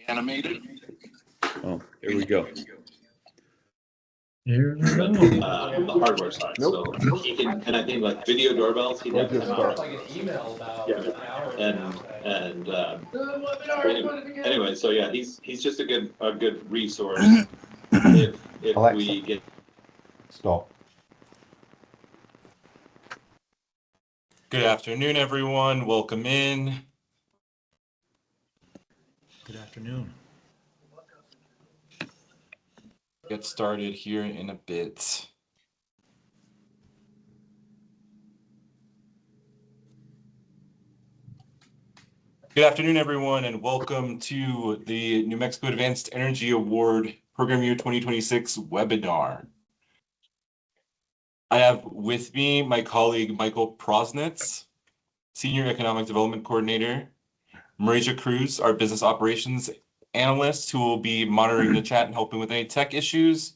Animated. Oh, here we go. Here we go. The hardware side. Nope. So he can, and I think like video doorbells, he'd have to Just come start. out. Like an email about Yeah. an hour. And The webinar. anyway, so yeah, he's just a good resource if Alexa. we get. Stop. Good afternoon, everyone. Welcome in. Good afternoon. Get started here in a bit. Good afternoon, everyone, and welcome to the New Mexico Advanced Energy Award Program Year 2026 webinar. I have with me my colleague Michael Prosnitz, Senior Economic Development Coordinator, Marisha Cruz, our Business Operations Analyst, who will be monitoring the chat and helping with any tech issues,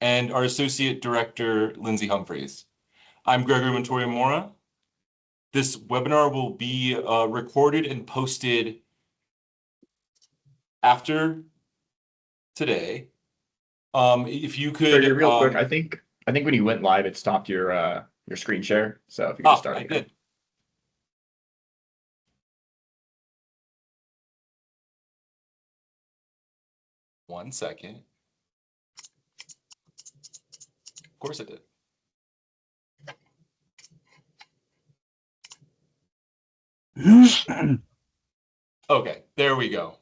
and our Associate Director, Lindsay Humphreys. I'm Gregory Montoya Mora. This webinar will be recorded and posted after today. If you could, Gregory, real quick, I think when you went live, it stopped your screen share. So if you could just start I again. did. One second. Of course it did. Okay, there we go.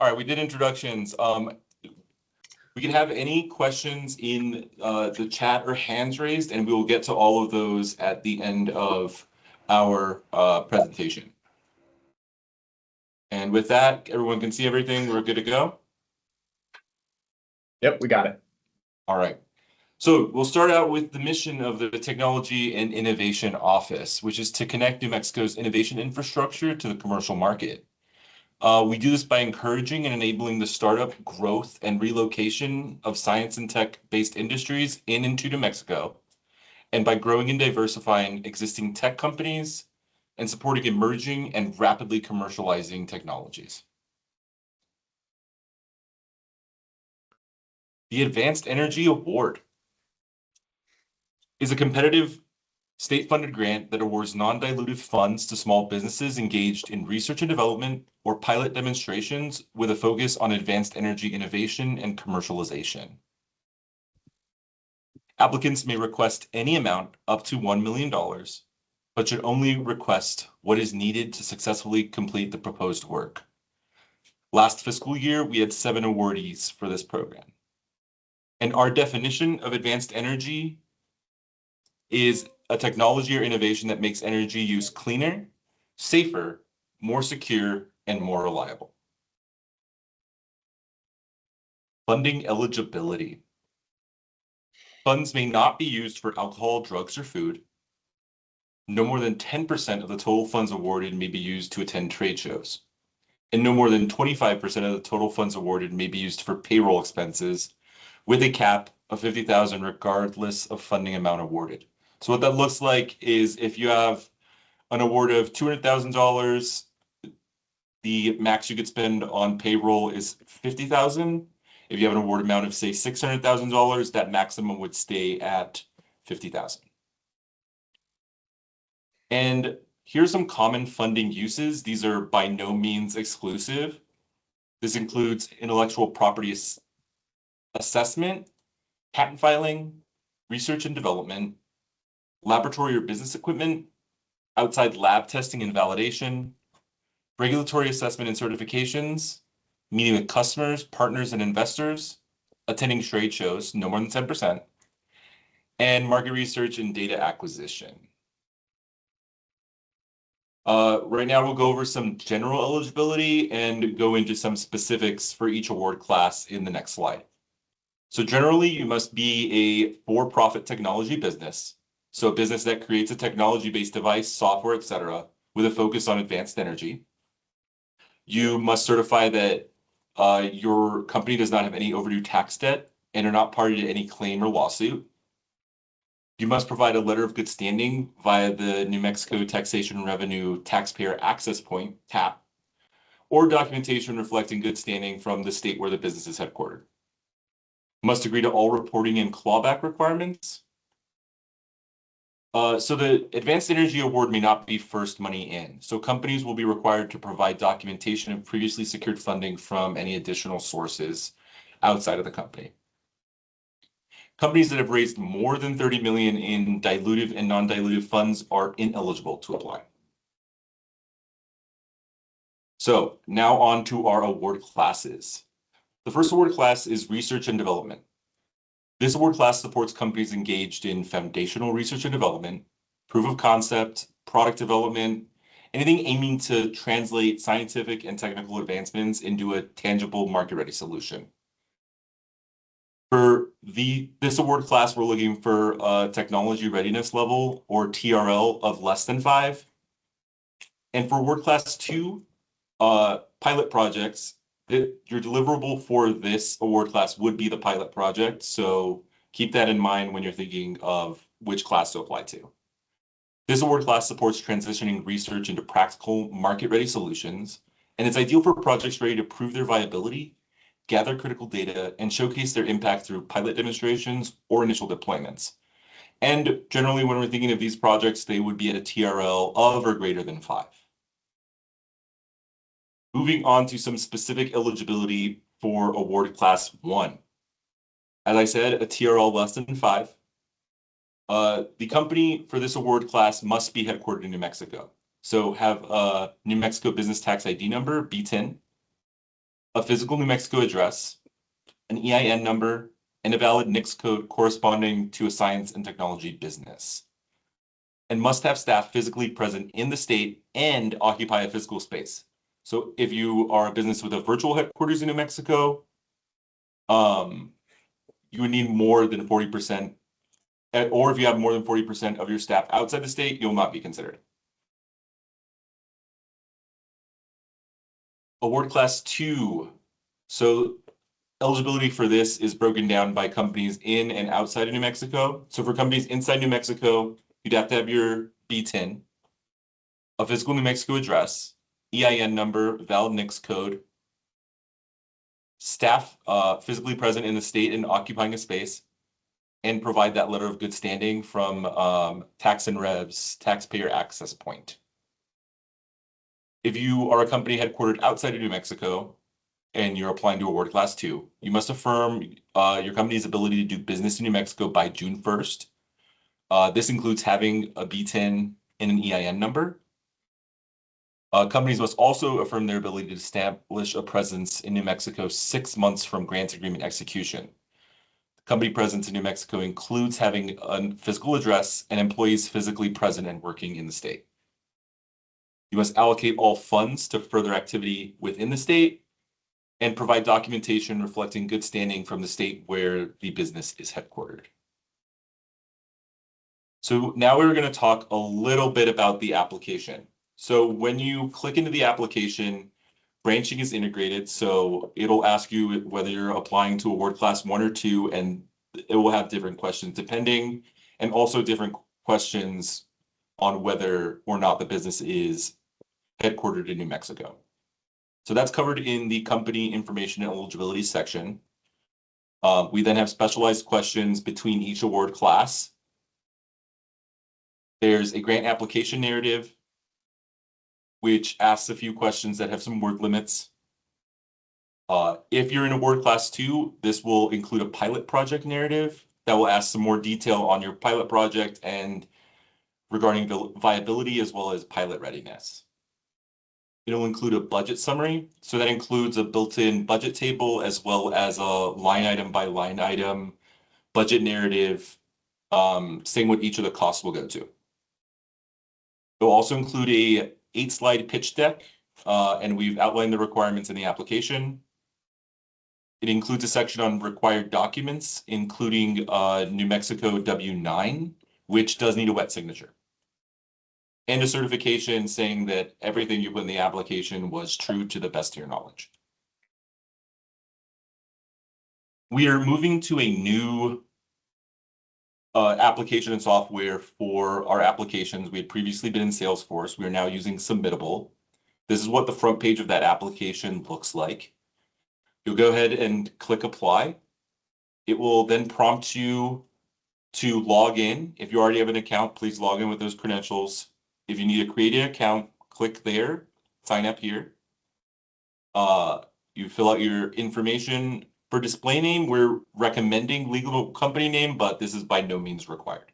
All right, we did introductions. We can have any questions in the chat or hands raised, and we will get to all of those at the end of our presentation. And with that, everyone can see everything. We're good to go. Yep, we got it. All right. So we'll start out with the mission of the Technology and Innovation Office, which is to connect New Mexico's innovation infrastructure to the commercial market. We do this by encouraging and enabling the startup, growth, and relocation of science and tech-based industries into New Mexico, and by growing and diversifying existing tech companies and supporting emerging and rapidly commercializing technologies. The Advanced Energy Award is a competitive state-funded grant that awards non-dilutive funds to small businesses engaged in research and development or pilot demonstrations with a focus on advanced energy innovation and commercialization. Applicants may request any amount up to $1 million, but should only request what is needed to successfully complete the proposed work. Last fiscal year, we had 7 awardees for this program. And our definition of advanced energy is a technology or innovation that makes energy use cleaner, safer, more secure, and more reliable. Funding eligibility. Funds may not be used for alcohol, drugs, or food. No more than 10% of the total funds awarded may be used to attend trade shows. And no more than 25% of the total funds awarded may be used for payroll expenses, with a cap of $50,000 regardless of funding amount awarded. So what that looks like is if you have an award of $200,000, the max you could spend on payroll is $50,000. If you have an award amount of say $600,000, that maximum would stay at $50,000. And here's some common funding uses. These are by no means exclusive. This includes intellectual property assessment, patent filing, research and development, laboratory or business equipment, outside lab testing and validation, regulatory assessment and certifications, meeting with customers, partners, and investors, attending trade shows, no more than 10%, and market research and data acquisition. Right now, we'll go over some general eligibility and go into some specifics for each award class in the next slide. So generally, you must be a for-profit technology business. So a business that creates a technology-based device, software, etc., with a focus on advanced energy. You must certify that your company does not have any overdue tax debt and are not party to any claim or lawsuit. You must provide a letter of good standing via the New Mexico Taxation Revenue Taxpayer Access Point, TAP, or documentation reflecting good standing from the state where the business is headquartered. Must agree to all reporting and clawback requirements. So the Advanced Energy Award may not be first money in. So companies will be required to provide documentation of previously secured funding from any additional sources outside of the company. Companies that have raised more than 30 million in dilutive and non-dilutive funds are ineligible to apply. So now on to our award classes. The first award class is research and development. This award class supports companies engaged in foundational research and development, proof of concept, product development, anything aiming to translate scientific and technical advancements into a tangible market-ready solution. For this award class, we're looking for a technology readiness level or TRL of less than 5. And for award class 2, pilot projects, your deliverable for this award class would be the pilot project. So keep that in mind when you're thinking of which class to apply to. This award class supports transitioning research into practical market-ready solutions, and it's ideal for projects ready to prove their viability, gather critical data, and showcase their impact through pilot demonstrations or initial deployments. And generally, when we're thinking of these projects, they would be at a TRL of or greater than 5. Moving on to some specific eligibility for award class 1. As I said, a TRL less than 5. The company for this award class must be headquartered in New Mexico. So have a New Mexico Business Tax ID number, B10, a physical New Mexico address, an EIN number, and a valid NICS code corresponding to a science and technology business. And must have staff physically present in the state and occupy a physical space. So if you are a business with a virtual headquarters in New Mexico, you would need more than 40%, or if you have more than 40% of your staff outside the state, you'll not be considered. Award class 2. So eligibility for this is broken down by companies in and outside of New Mexico. So for companies inside New Mexico, you'd have to have your B10, a physical New Mexico address, EIN number, valid NICS code, staff physically present in the state and occupying a space, and provide that letter of good standing from Tax and Revs taxpayer access point. If you are a company headquartered outside of New Mexico and you're applying to award class 2, you must affirm your company's ability to do business in New Mexico by June 1st. This includes having a B10 and an EIN number. Companies must also affirm their ability to establish a presence in New Mexico 6 months from grant agreement execution. Company presence in New Mexico includes having a physical address and employees physically present and working in the state. You must allocate all funds to further activity within the state and provide documentation reflecting good standing from the state where the business is headquartered. So now we're going to talk a little bit about the application. So when you click into the application, branching is integrated. So it'll ask you whether you're applying to award class 1 or 2, and it will have different questions depending, and also different questions on whether or not the business is headquartered in New Mexico. So that's covered in the company information and eligibility section. We then have specialized questions between each award class. There's a grant application narrative, which asks a few questions that have some word limits. If you're in award class 2, this will include a pilot project narrative that will ask some more detail on your pilot project and regarding viability as well as pilot readiness. It'll include a budget summary. So that includes a built-in budget table as well as a line item by line item budget narrative saying what each of the costs will go to. It'll also include a 8-slide pitch deck, and we've outlined the requirements in the application. It includes a section on required documents, including New Mexico W-9, which does need a wet signature, and a certification saying that everything you put in the application was true to the best of your knowledge. We are moving to a new application and software for our applications. We had previously been in Salesforce. We are now using Submittable. This is what the front page of that application looks like. You'll go ahead and click apply. It will then prompt you to log in. If you already have an account, please log in with those credentials. If you need to create an account, click there, sign up here. You fill out your information. For display name, we're recommending legal company name, but this is by no means required.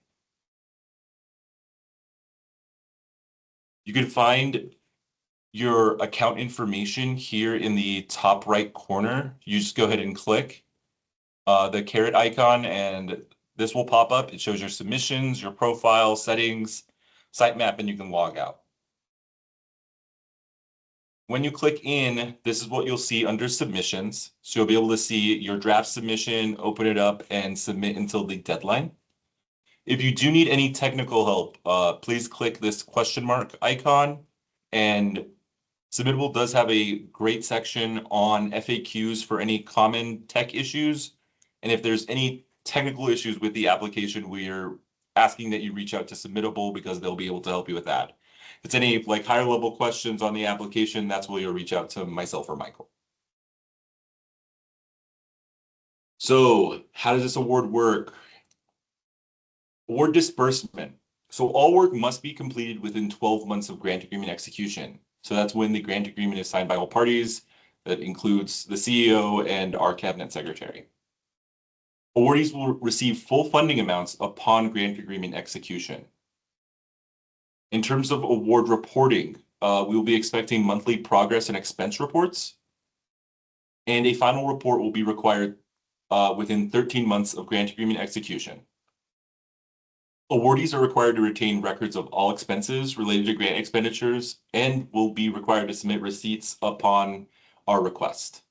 You can find your account information here in the top right corner. You just go ahead and click the caret icon and this will pop up. It shows your submissions, your profile, settings, sitemap, and you can log out. When you click in, this is what you'll see under submissions. So you'll be able to see your draft submission, open it up, and submit until the deadline. If you do need any technical help, please click this question mark icon. And Submittable does have a great section on FAQs for any common tech issues. And if there's any technical issues with the application, we're asking that you reach out to Submittable because they'll be able to help you with that. If it's any like higher level questions on the application, that's where you'll reach out to myself or Michael. So how does this award work? Award disbursement. So all work must be completed within 12 months of grant agreement execution. So that's when the grant agreement is signed by all parties. That includes the CEO and our cabinet secretary. Awardees will receive full funding amounts upon grant agreement execution. In terms of award reporting, we will be expecting monthly progress and expense reports. And a final report will be required within 13 months of grant agreement execution. Awardees are required to retain records of all expenses related to grant expenditures and will be required to submit receipts upon our request.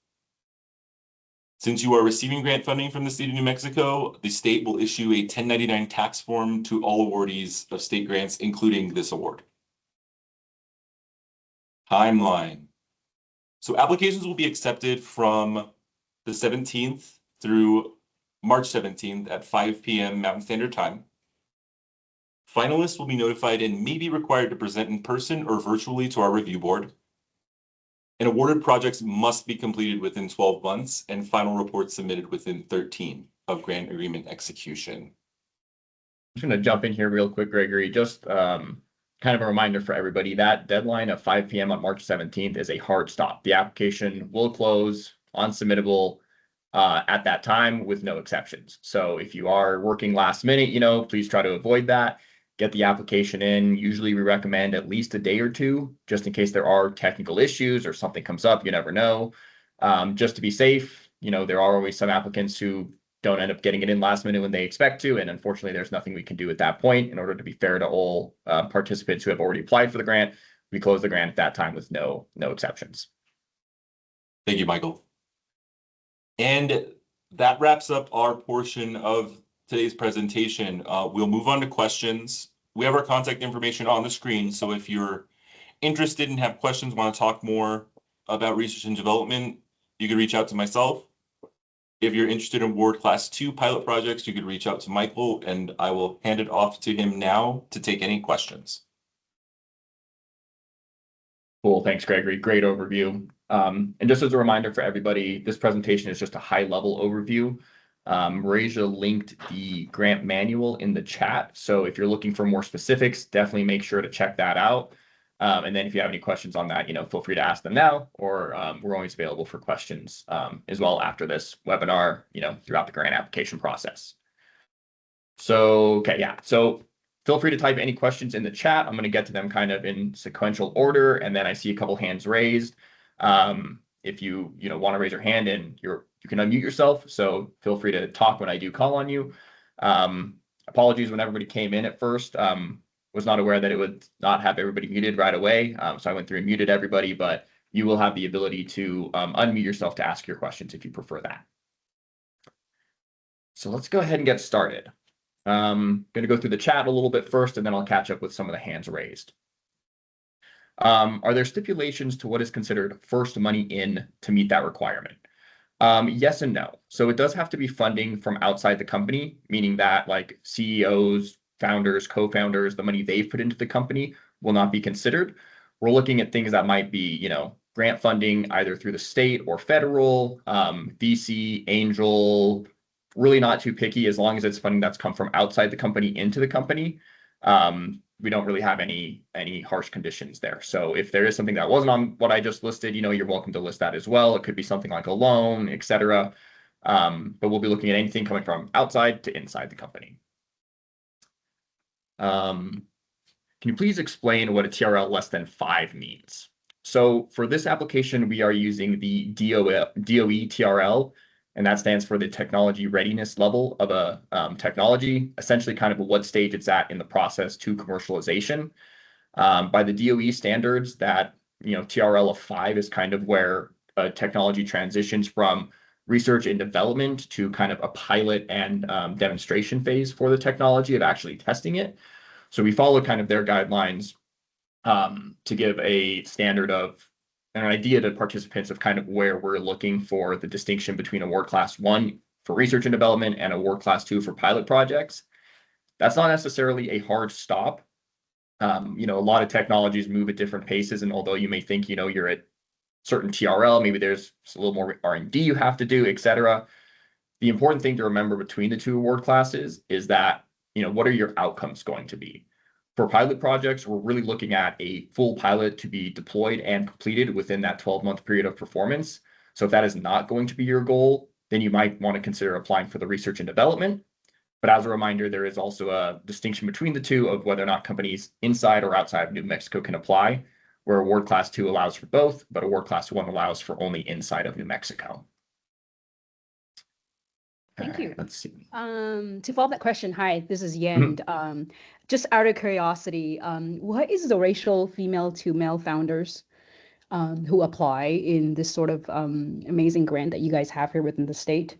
Since you are receiving grant funding from the state of New Mexico, the state will issue a 1099 tax form to all awardees of state grants, including this award. Timeline. So applications will be accepted from the 17th through March 17th at 5 p.m. Mountain Standard Time. Finalists will be notified and may be required to present in person or virtually to our review board. And awarded projects must be completed within 12 months and final reports submitted within 13 of grant agreement execution. I'm just going to jump in here real quick, Gregory. Just kind of a reminder for everybody, that deadline of 5 p.m. on March 17th is a hard stop. The application will close on Submittable at that time with no exceptions. So if you are working last minute, please try to avoid that. Get the application in. Usually we recommend at least a day or two, just in case there are technical issues or something comes up, you never know. Just to be safe, there are always some applicants who don't end up getting it in last minute when they expect to. And unfortunately, there's nothing we can do at that point. In order to be fair to all participants who have already applied for the grant, we close the grant at that time with no exceptions. Thank you, Michael. And that wraps up our portion of today's presentation. We'll move on to questions. We have our contact information on the screen. So if you're interested and have questions, want to talk more about research and development, you can reach out to myself. If you're interested in Award Class 2 pilot projects, you could reach out to Michael, and I will hand it off to him now to take any questions. Cool. Thanks, Gregory. Great overview. And just as a reminder for everybody, this presentation is just a high-level overview. Maria linked the grant manual in the chat. So if you're looking for more specifics, definitely make sure to check that out. And then if you have any questions on that, feel free to ask them now, or we're always available for questions as well after this webinar, throughout the grant application process. So, okay, yeah. So feel free to type any questions in the chat. I'm going to get to them kind of in sequential order. And then I see a couple hands raised. If you want to raise your hand and you can unmute yourself. So feel free to talk when I do call on you. Apologies when everybody came in at first. Was not aware that it would not have everybody muted right away. So I went through and muted everybody, but you will have the ability to unmute yourself to ask your questions if you prefer that. So let's go ahead and get started. I'm going to go through the chat a little bit first, and then I'll catch up with some of the hands raised. Are there stipulations to what is considered first money in to meet that requirement? Yes and no. So it does have to be funding from outside the company, meaning that like CEOs, founders, co-founders, the money they've put into the company will not be considered. we're looking at things that might be, grant funding either through the state or federal, VC, angel, really not too picky as long as it's funding that's come from outside the company into the company. We don't really have any harsh conditions there. So if there is something that wasn't on what I just listed, you're welcome to list that as well. It could be something like a loan, etc. But we'll be looking at anything coming from outside to inside the company. Can you please explain what a TRL less than 5 means? So for this application, we are using the DOE TRL, and that stands for the technology readiness level of a technology, essentially kind of what stage it's at in the process to commercialization. By the DOE standards, that TRL of 5 is kind of where a technology transitions from research and development to kind of a pilot and demonstration phase for the technology of actually testing it. So we follow kind of their guidelines to give a standard of an idea to participants of kind of where we're looking for the distinction between award class 1 for research and development and award class 2 for pilot projects. That's not necessarily a hard stop. A lot of technologies move at different paces, and although you may think you're at certain TRL, maybe there's a little more R&D you have to do, etc. The important thing to remember between the two award classes is that what are your outcomes going to be? For pilot projects, we're really looking at a full pilot to be deployed and completed within that 12-month period of performance. So if that is not going to be your goal, then you might want to consider applying for the research and development. But as a reminder, there is also a distinction between the two of whether or not companies inside or outside of New Mexico can apply, where award class 2 allows for both, but award class 1 allows for only inside of New Mexico. Thank you. Let's see. To follow up that question, hi, this is Yen. Just out of curiosity, what is the ratio female to male founders who apply in this sort of amazing grant that you guys have here within the state?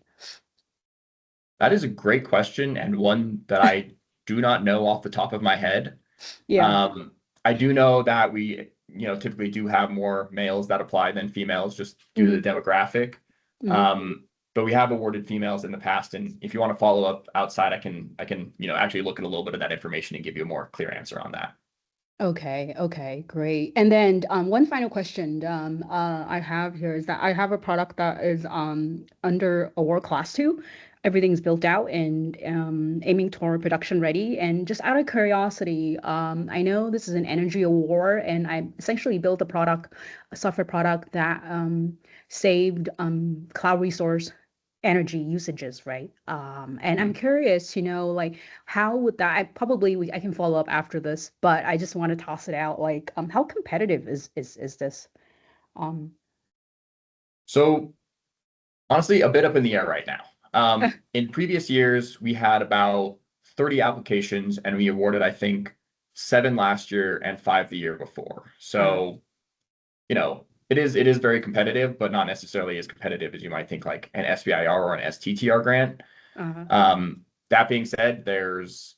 That is a great question, and one that I do not know off the top of my head. Yeah. I do know that we, typically do have more males that apply than females just due to the demographic. But we have awarded females in the past, and if you want to follow up outside, I can actually look at a little bit of that information and give you a more clear answer on that. Okay, great. And then one final question I have here is that I have a product that is under award class 2. Everything's built out and aiming toward production ready. And just out of curiosity, I know this is an energy award, and I essentially built a software product that saved cloud resource energy usages, right? And I'm curious to know, like, how would that, I can follow up after this, but I just want to toss it out, like, how competitive is this? So honestly, a bit up in the air right now. In previous years, we had about 30 applications, and we awarded, I think, 7 last year and 5 the year before. So, it is very competitive, but not necessarily as competitive as you might think, like an SBIR or an STTR grant. That being said, this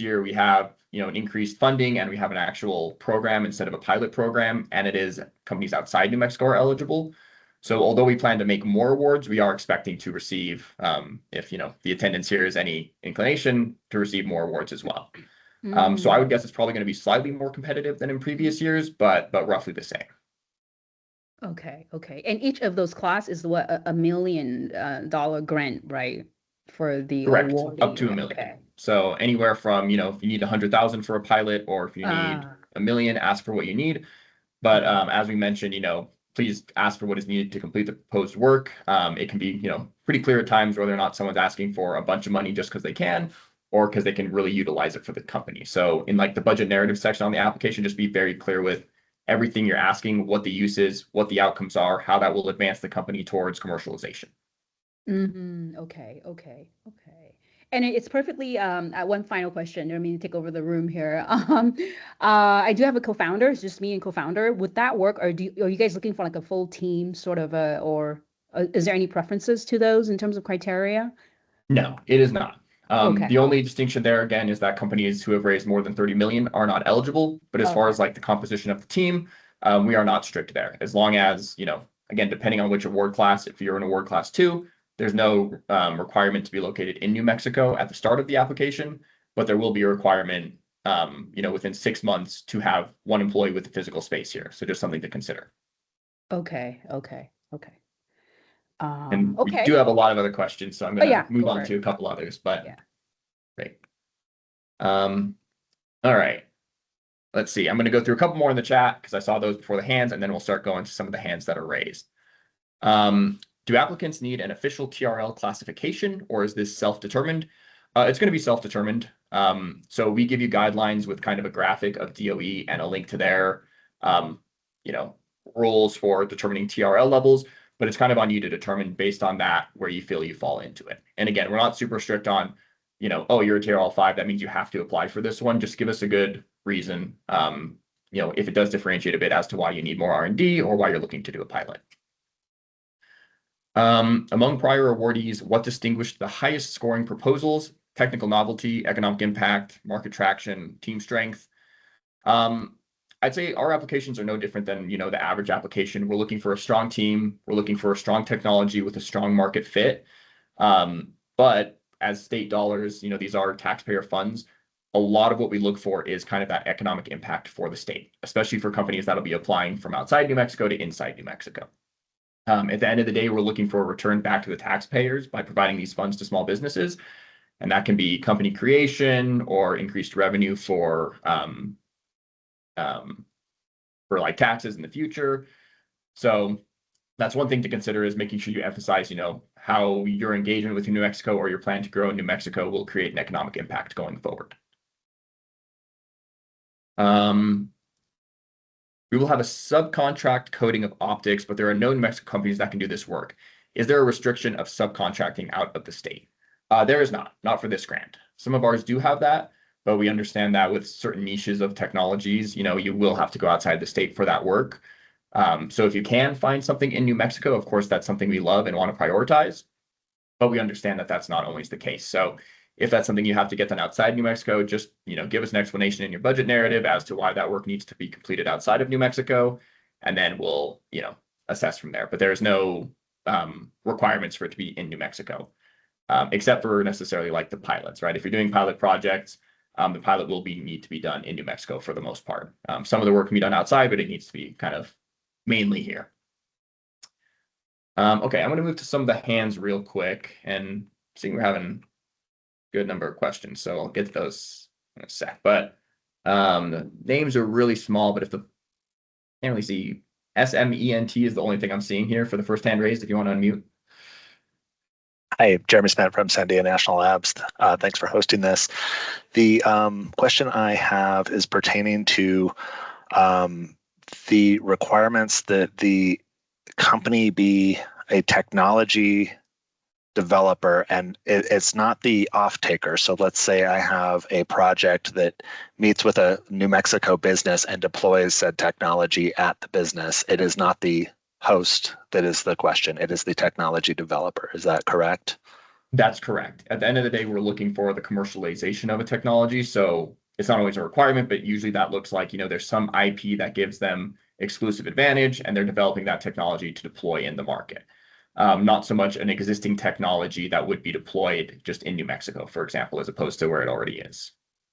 year we have, an increased funding, and we have an actual program instead of a pilot program, and it is companies outside New Mexico are eligible. So although we plan to make more awards, we are expecting to receive, if the attendance here is any inclination, to receive more awards as well. So I would guess it's probably going to be slightly more competitive than in previous years, but roughly the same. Okay. And each of those class is what, $1 million grant, right? For the Correct. awardee. Up to $1 million. Okay. So anywhere from, if you need 100,000 for a pilot, or if you need $1 million, ask for what you need. But as we mentioned, please ask for what is needed to complete the proposed work. It can be, pretty clear at times whether or not someone's asking for a bunch of money just because they can, or because they can really utilize it for the company. So in like the budget narrative section on the application, just be very clear with everything you're asking, what the use is, what the outcomes are, how that will advance the company towards commercialization. Okay. And it's perfectly, one final question. I don't mean to take over the room here. I do have a co-founder. It's just me and co-founder. Would that work? Or are you guys looking for like a full team sort of, or is there any preferences to those in terms of criteria? No, it is not. Okay. The only distinction there, again, is that companies who have raised more than 30 million are not eligible. But as far as like the composition of the team, we are not strict there. As long as, again, depending on which award class, if you're in award class 2, there's no requirement to be located in New Mexico at the start of the application, but there will be a requirement within 6 months to have one employee with the physical space here. So just something to consider. Okay. And we Okay. do have a lot of other questions, so I'm Oh, going yeah, to move go on for to it. a couple others, but Yeah. great. All right. Let's see. I'm going to go through a couple more in the chat because I saw those before the hands, and then we'll start going to some of the hands that are raised. Do applicants need an official TRL classification, or is this self-determined? It's going to be self-determined. So we give you guidelines with kind of a graphic of DOE and a link to their, rules for determining TRL levels, but it's kind of on you to determine based on that where you feel you fall into it. And again, we're not super strict on, oh, you're a TRL 5, that means you have to apply for this one. Just give us a good reason, if it does differentiate a bit as to why you need more R&D or why you're looking to do a pilot. Among prior awardees, what distinguished the highest scoring proposals? Technical novelty, economic impact, market traction, team strength. I'd say our applications are no different than, the average application. We're looking for a strong team. We're looking for a strong technology with a strong market fit. But as state dollars, these are taxpayer funds. A lot of what we look for is kind of that economic impact for the state, especially for companies that'll be applying from outside New Mexico to inside New Mexico. At the end of the day, we're looking for a return back to the taxpayers by providing these funds to small businesses. And that can be company creation or increased revenue for like taxes in the future. So that's one thing to consider, is making sure you emphasize, how your engagement with New Mexico or your plan to grow in New Mexico will create an economic impact going forward. We will have a subcontract coding of optics, but there are no New Mexico companies that can do this work. Is there a restriction of subcontracting out of the state? There is not for this grant. Some of ours do have that, but we understand that with certain niches of technologies, you will have to go outside the state for that work. So if you can find something in New Mexico, of course, that's something we love and want to prioritize, but we understand that that's not always the case. So if that's something you have to get done outside New Mexico, just, give us an explanation in your budget narrative as to why that work needs to be completed outside of New Mexico, and then we'll, assess from there. But there's no requirements for it to be in New Mexico, except for necessarily like the pilots, right? If you're doing pilot projects, the pilot will need to be done in New Mexico for the most part. Some of the work can be done outside, but it needs to be kind of mainly here. Okay, I'm going to move to some of the hands real quick, and seeing we're having good number of questions, so I'll get to those in a sec. But the names are really small, but if the can't really see, SMENT is the only thing I'm seeing here for the first hand raised. If you want to unmute. Hi, Jeremy Smith from Sandia National Labs. Thanks for hosting this. The question I have is pertaining to the requirements that the company be a technology developer, and it's not the off-taker. So let's say I have a project that meets with a New Mexico business and deploys said technology at the business. It is not the host that is the question. It is the technology developer. Is that correct? That's correct. At the end of the day, we're looking for the commercialization of a technology. So it's not always a requirement, but usually that looks like, there's some IP that gives them exclusive advantage, and they're developing that technology to deploy in the market. Not so much an existing technology that would be deployed just in New Mexico, for example, as opposed to where it already is.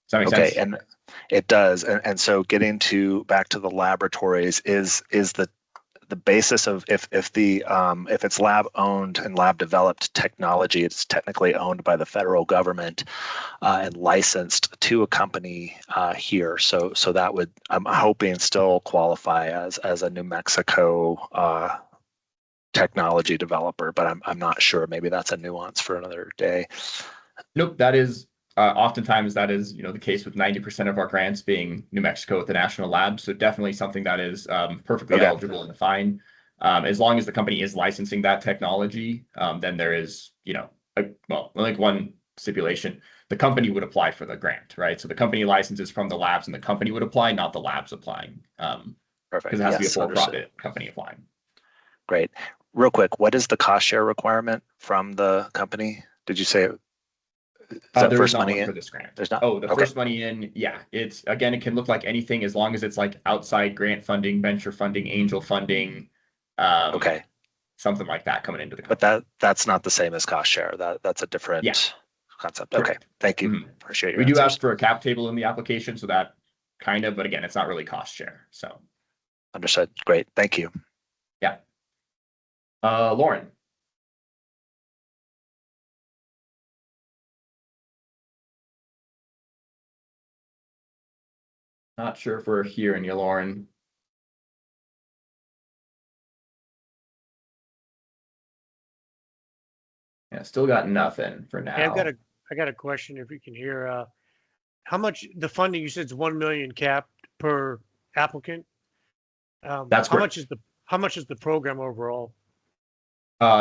Does that make sense? Okay, and it does. And so getting back to the laboratories is the basis of if it's lab owned and lab developed technology, it's technically owned by the federal government and licensed to a company here. So that would, I'm hoping, still qualify as a New Mexico technology developer, but I'm not sure. Maybe that's a nuance for another day. Nope, that is oftentimes that is the case with 90% of our grants being New Mexico with the national lab. So definitely something that is perfectly eligible and fine. As long as the company is licensing that technology, then there is like one stipulation: the company would apply for the grant, right? So the company licenses from the labs, and the company would apply, not the labs applying. Perfect. Because it has to be a for-profit company applying. Great. Real quick, what is the cost share requirement from the company? Did you say is that there first is not money one in? for this grant. There's not. Oh, the Okay. first money in, yeah. It's again, it can look like anything as long as it's like outside grant funding, venture funding, angel funding, Okay. something like that coming into the company. But that's not the same as cost share. That's a different. Yeah. concept. Okay, Correct. thank you. Mhm. Appreciate your We do answers. ask for a cap table in the application, so that kind of, but again, it's not really cost share. So Understood. Great. Thank you. yeah. Lauren. Not sure if we're hearing you, Lauren. Yeah, still got nothing for now. Hey, I got a question if you can hear. How much the funding you said is 1 million cap per applicant? That's how correct. much is the program overall?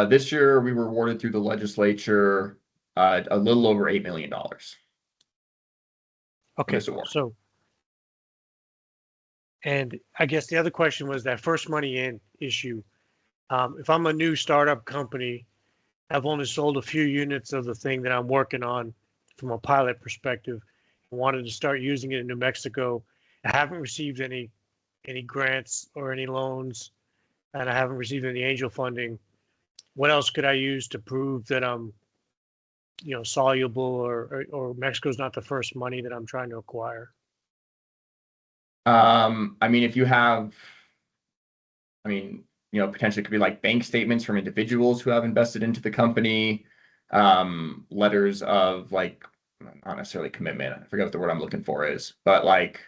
This year we were awarded through the legislature a little over $8 million. Okay, This award. so, and I guess the other question was that first money in issue. If I'm a new startup company, I've only sold a few units of the thing that I'm working on from a pilot perspective. I wanted to start using it in New Mexico. I haven't received any grants or any loans, and I haven't received any angel funding. What else could I use to prove that I'm, soluble or Mexico's not the first money that I'm trying to acquire? I mean, if you have, potentially it could be like bank statements from individuals who have invested into the company, letters of like, not necessarily commitment. I forget what the word I'm looking for is, but like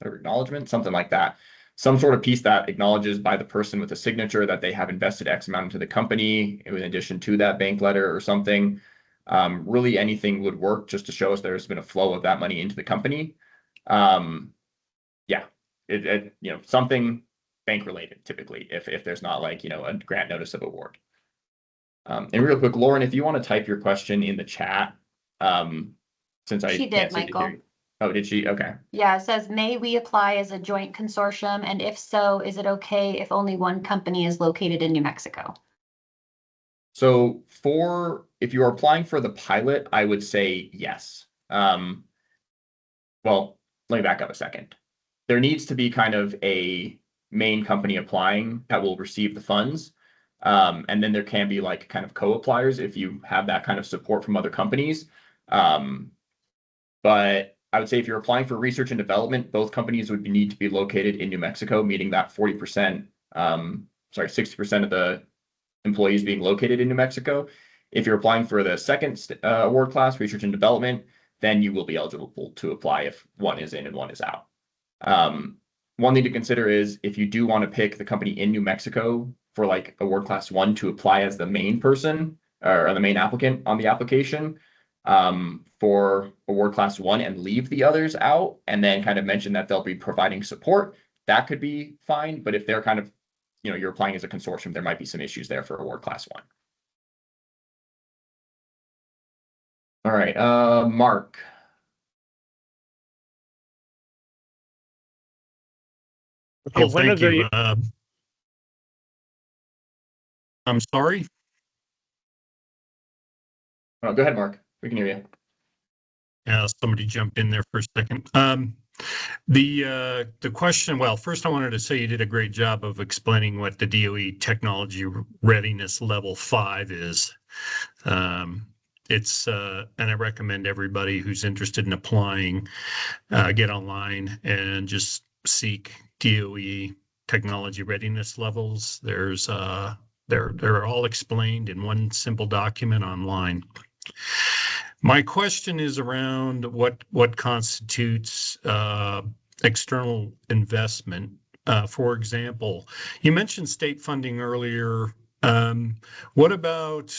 acknowledgement, something like that. Some sort of piece that acknowledges by the person with a signature that they have invested X amount into the company in addition to that bank letter or something. Really anything would work just to show us there's been a flow of that money into the company. Yeah, something bank related typically if there's not like, a grant notice of award. And real quick, Lauren, if you want to type your question in the chat, since I She can't did, seem to hear Michael. you. Oh, did she? Okay. Yeah, it says, may we apply as a joint consortium? And if so, is it okay if only one company is located in New Mexico? So if you are applying for the pilot, I would say yes. Well, let me back up a second. There needs to be kind of a main company applying that will receive the funds. And then there can be like kind of co-appliers if you have that kind of support from other companies. But I would say if you're applying for research and development, both companies would need to be located in New Mexico, meaning that 60% of the employees being located in New Mexico. If you're applying for the second award class, research and development, then you will be eligible to apply if one is in and one is out. One thing to consider is if you do want to pick the company in New Mexico for like award class 1 to apply as the main person or the main applicant on the application for award class 1 and leave the others out and then kind of mention that they'll be providing support, that could be fine. But if they're kind of, you're applying as a consortium, there might be some issues there for award class 1. All right, Mark. Hey, when are thank you. the I'm sorry. Oh, go ahead, Mark. We can hear you. Yeah, somebody jumped in there for a second. The question, well, first I wanted to say you did a great job of explaining what the DOE Technology Readiness Level 5 is. It's and I recommend everybody who's interested in applying get online and just seek DOE Technology Readiness Levels. There's they're all explained in one simple document online. My question is around what constitutes external investment. For example, you mentioned state funding earlier. What about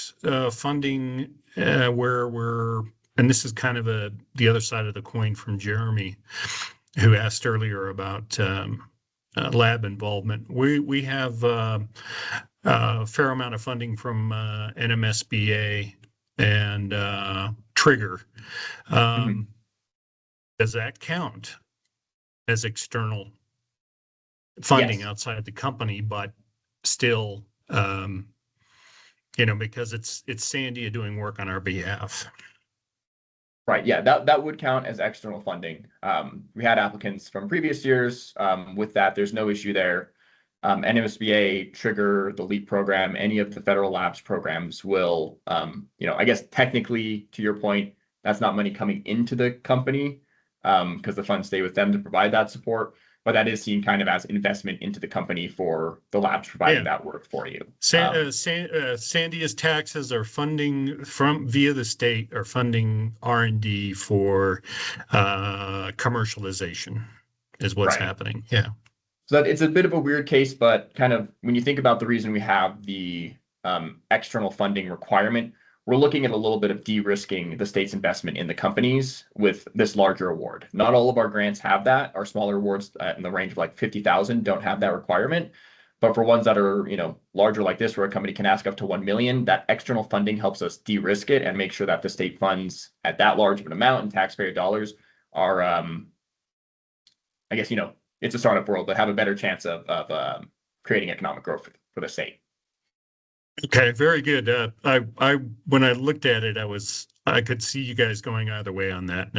funding where we're, and this is kind of the other side of the coin from Jeremy, who asked earlier about lab involvement. We have a fair amount of funding from NMSBA and Trigger. Does that count as external funding outside the company, but still, because it's Sandia doing work on our behalf? Right. Yeah, that would count as external funding. We had applicants from previous years. With that, there's no issue there. NMSBA, Trigger, the LEAP program, any of the federal labs programs will, I guess technically, to your point, That's not money coming into the company because the funds stay with them to provide that support. But that is seen kind of as investment into the company for the labs providing that work for you. Sandia's taxes are funding from via the state are funding R&D for commercialization is what's happening. Yeah. So that it's a bit of a weird case, but kind of when you think about the reason we have the external funding requirement, we're looking at a little bit of de-risking the state's investment in the companies with this larger award. Not all of our grants have that. Our smaller awards in the range of like 50,000 don't have that requirement. But for ones that are, larger like this, where a company can ask up to 1 million, that external funding helps us de-risk it and make sure that the state funds at that large of an amount in taxpayer dollars are, I guess, it's a startup world, but have a better chance of creating economic growth for the state. Okay, very good. I when I looked at it, I could see you guys going either way on that.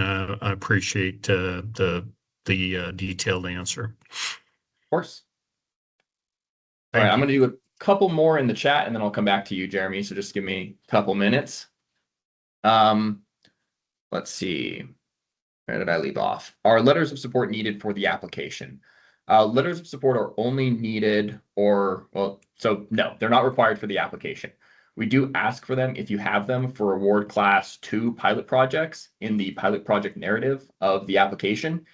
I appreciate the detailed answer. Of course. All right, I'm going to do a couple more in the chat, and then I'll come back to you, Jeremy. So just give me a couple minutes. Let's see. Where did I leave off? Are letters of support needed for the application? Letters of support are only needed no, they're not required for the application. We do ask for them if you have them for award class 2 pilot projects in the pilot project narrative of the application.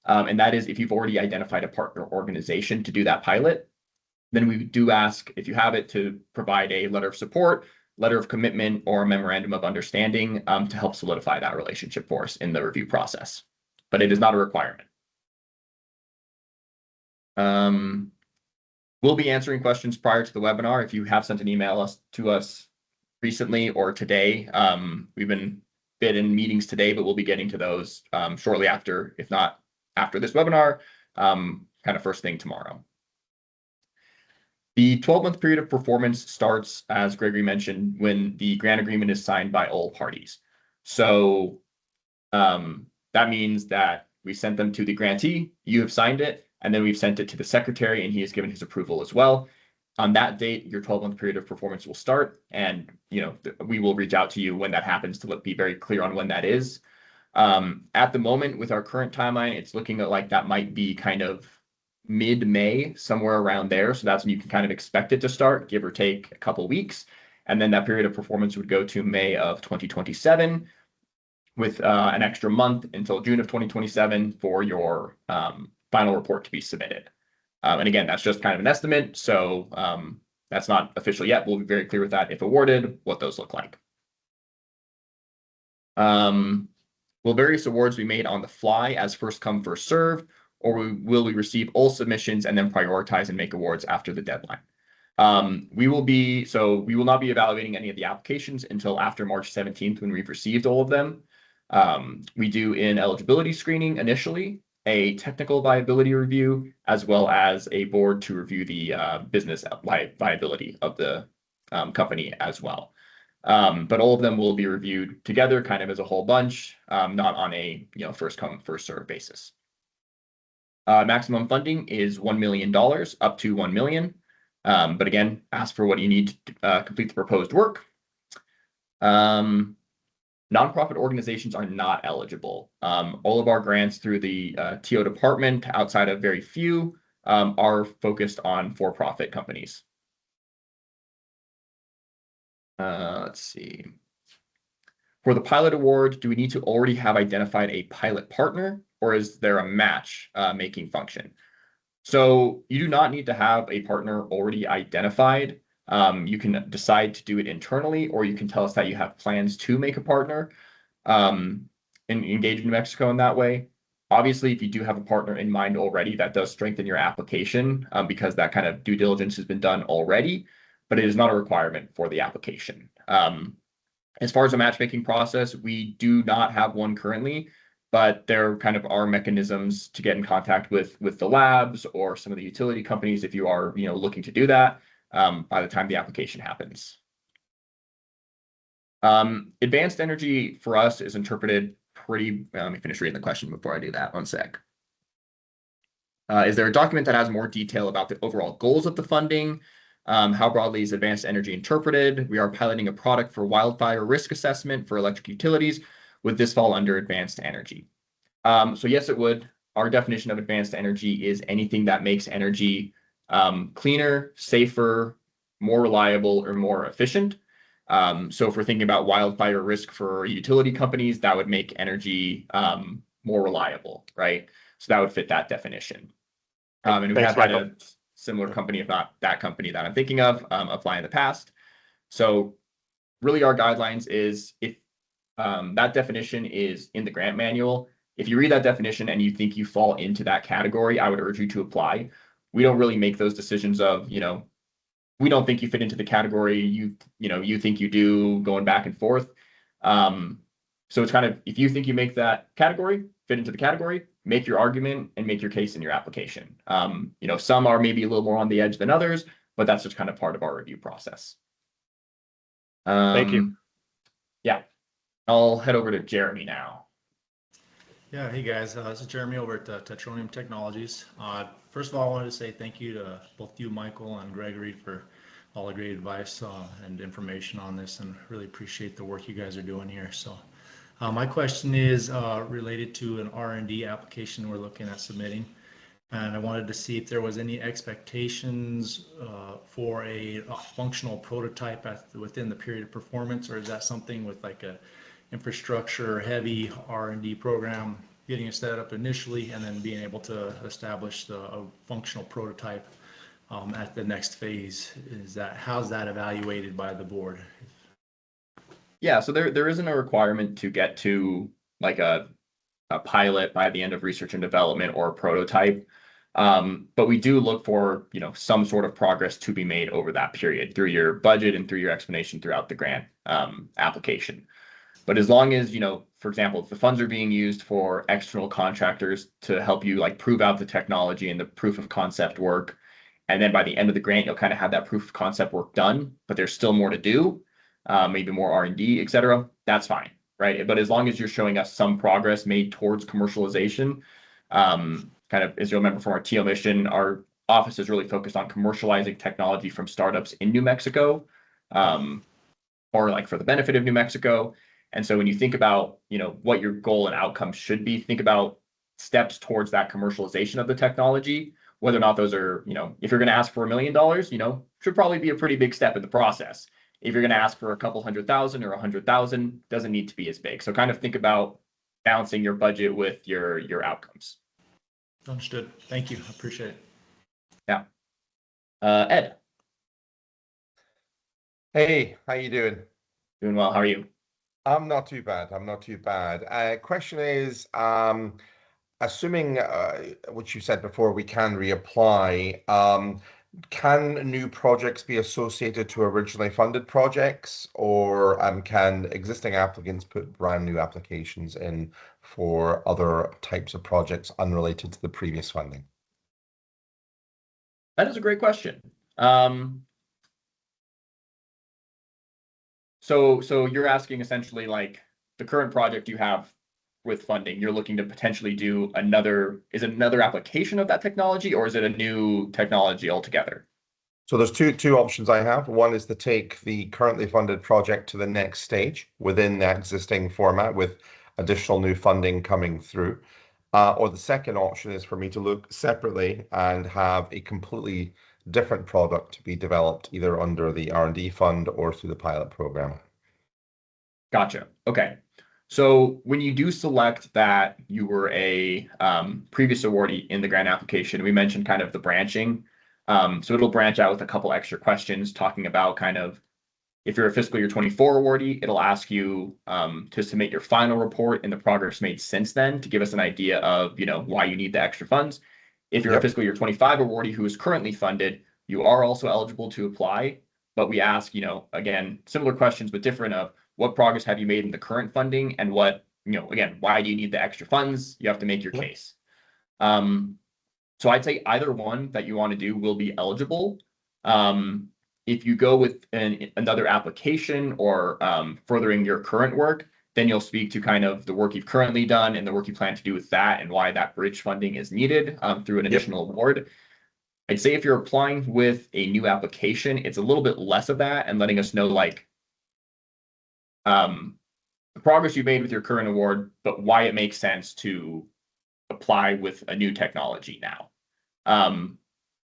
And that is if you've already identified a partner organization to do that pilot, then we do ask if you have it to provide a letter of support, letter of commitment, or a memorandum of understanding to help solidify that relationship for us in the review process. But it is not a requirement. We'll be answering questions prior to the webinar. If you have sent an email to us recently or today, we've been in meetings today, but we'll be getting to those shortly after, if not after this webinar, kind of first thing tomorrow. The 12-month period of performance starts, as Gregory mentioned, when the grant agreement is signed by all parties. So that means that we sent them to the grantee, you have signed it, and then we've sent it to the secretary, and he has given his approval as well. On that date, your 12-month period of performance will start, and we will reach out to you when that happens to be very clear on when that is. At the moment, with our current timeline, it's looking like that might be kind of mid-May, somewhere around there. So that's when you can kind of expect it to start, give or take a couple weeks. And then that period of performance would go to May of 2027 with an extra month until June of 2027 for your final report to be submitted. And again, that's just kind of an estimate. So that's not official yet. We'll be very clear with that if awarded, what those look like. Will various awards be made on the fly as first come, first serve? Or will we receive all submissions and then prioritize and make awards after the deadline? We will not be evaluating any of the applications until after March 17th when we've received all of them. We do in eligibility screening initially, a technical viability review, as well as a board to review the business viability of the company as well. But all of them will be reviewed together kind of as a whole bunch, not on a first come, first serve basis. Maximum funding is $1 million, up to $1 million. But again, ask for what you need to complete the proposed work. Nonprofit organizations are not eligible. All of our grants through the TO department, outside of very few, are focused on for-profit companies. Let's see. For the pilot award, do we need to already have identified a pilot partner, or is there a match making function? So you do not need to have a partner already identified. You can decide to do it internally, or you can tell us that you have plans to make a partner and engage in New Mexico in that way. Obviously, if you do have a partner in mind already, that does strengthen your application because that kind of due diligence has been done already, but it is not a requirement for the application. As far as a matchmaking process, we do not have one currently, but there kind of are mechanisms to get in contact with the labs or some of the utility companies if you are looking to do that by the time the application happens. Advanced energy for us is interpreted pretty, let me finish reading the question before I do that, 1 sec. Is there a document that has more detail about the overall goals of the funding? How broadly is advanced energy interpreted? We are piloting a product for wildfire risk assessment for electric utilities. would this fall under advanced energy? So yes, it would. Our definition of advanced energy is anything that makes energy cleaner, safer, more reliable, or more efficient. So if we're thinking about wildfire risk for utility companies, that would make energy more reliable, right? So that would fit that definition. And we Thanks, have had Michael. a similar company, if not that company that I'm thinking of, apply in the past. So really our guidelines is if that definition is in the grant manual, if you read that definition and you think you fall into that category, I would urge you to apply. We don't really make those decisions of, we don't think you fit into the category, you think you do, going back and forth. So it's kind of, if you think you make that category, fit into the category, make your argument and make your case in your application. Some are maybe a little more on the edge than others, but that's just kind of part of our review process. Thank you. Yeah, I'll head over to Jeremy now. Yeah, hey guys, this is Jeremy over at Tetronium Technologies. First of all, I wanted to say thank you to both you, Michael, and Gregory for all the great advice and information on this, and really appreciate the work you guys are doing here. So my question is related to an R&D application we're looking at submitting, and I wanted to see if there was any expectations for a functional prototype within the period of performance, or is that something with like a infrastructure heavy R&D program, getting it set up initially and then being able to establish a functional prototype at the next phase? How's that evaluated by the board? Yeah, so there isn't a requirement to get to like a pilot by the end of research and development or a prototype. But we do look for, some sort of progress to be made over that period through your budget and through your explanation throughout the grant application. But as long as, for example, if the funds are being used for external contractors to help you like prove out the technology and the proof of concept work, and then by the end of the grant, you'll kind of have that proof of concept work done, but there's still more to do, maybe more R&D, et cetera, that's fine, right? But as long as you're showing us some progress made towards commercialization, kind of as you'll remember from our TO mission, our office is really focused on commercializing technology from startups in New Mexico, or like for the benefit of New Mexico. And so when you think about, what your goal and outcome should be, think about steps towards that commercialization of the technology, whether or not those are, if you're going to ask for $1 million, should probably be a pretty big step in the process. If you're going to ask for a couple $100,000 or 100,000, doesn't need to be as big. So kind of think about balancing your budget with your outcomes. Understood. Thank you. I appreciate it. Yeah. Ed. Hey, how you doing? Doing well. How are you? I'm not too bad. I'm not too bad. Question is, assuming what you said before, we can reapply. Can new projects be associated to originally funded projects, or can existing applicants put brand new applications in for other types of projects unrelated to the previous funding? That is a great question. So you're asking essentially like the current project you have with funding, you're looking to potentially do is it another application of that technology, or is it a new technology altogether? So there's two options I have. One is to take the currently funded project to the next stage within that existing format with additional new funding coming through. Or the second option is for me to look separately and have a completely different product to be developed either under the R&D fund or through the pilot program. Gotcha. Okay. So when you do select that you were a previous awardee in the grant application, we mentioned kind of the branching. So it'll branch out with a couple extra questions talking about kind of, if you're a fiscal year 24 awardee, it'll ask you to submit your final report and the progress made since then to give us an idea of, why you need the extra funds. If you're a fiscal year 25 awardee who is currently funded, you are also eligible to apply, but we ask, again, similar questions, but different of what progress have you made in the current funding and what, again, why do you need the extra funds? You have to make your case. So I'd say either one that you want to do will be eligible. If you go with another application or furthering your current work, then you'll speak to kind of the work you've currently done and the work you plan to do with that and why that bridge funding is needed through an additional award. I'd say if you're applying with a new application, it's a little bit less of that and letting us know like progress you made with your current award, but why it makes sense to apply with a new technology now.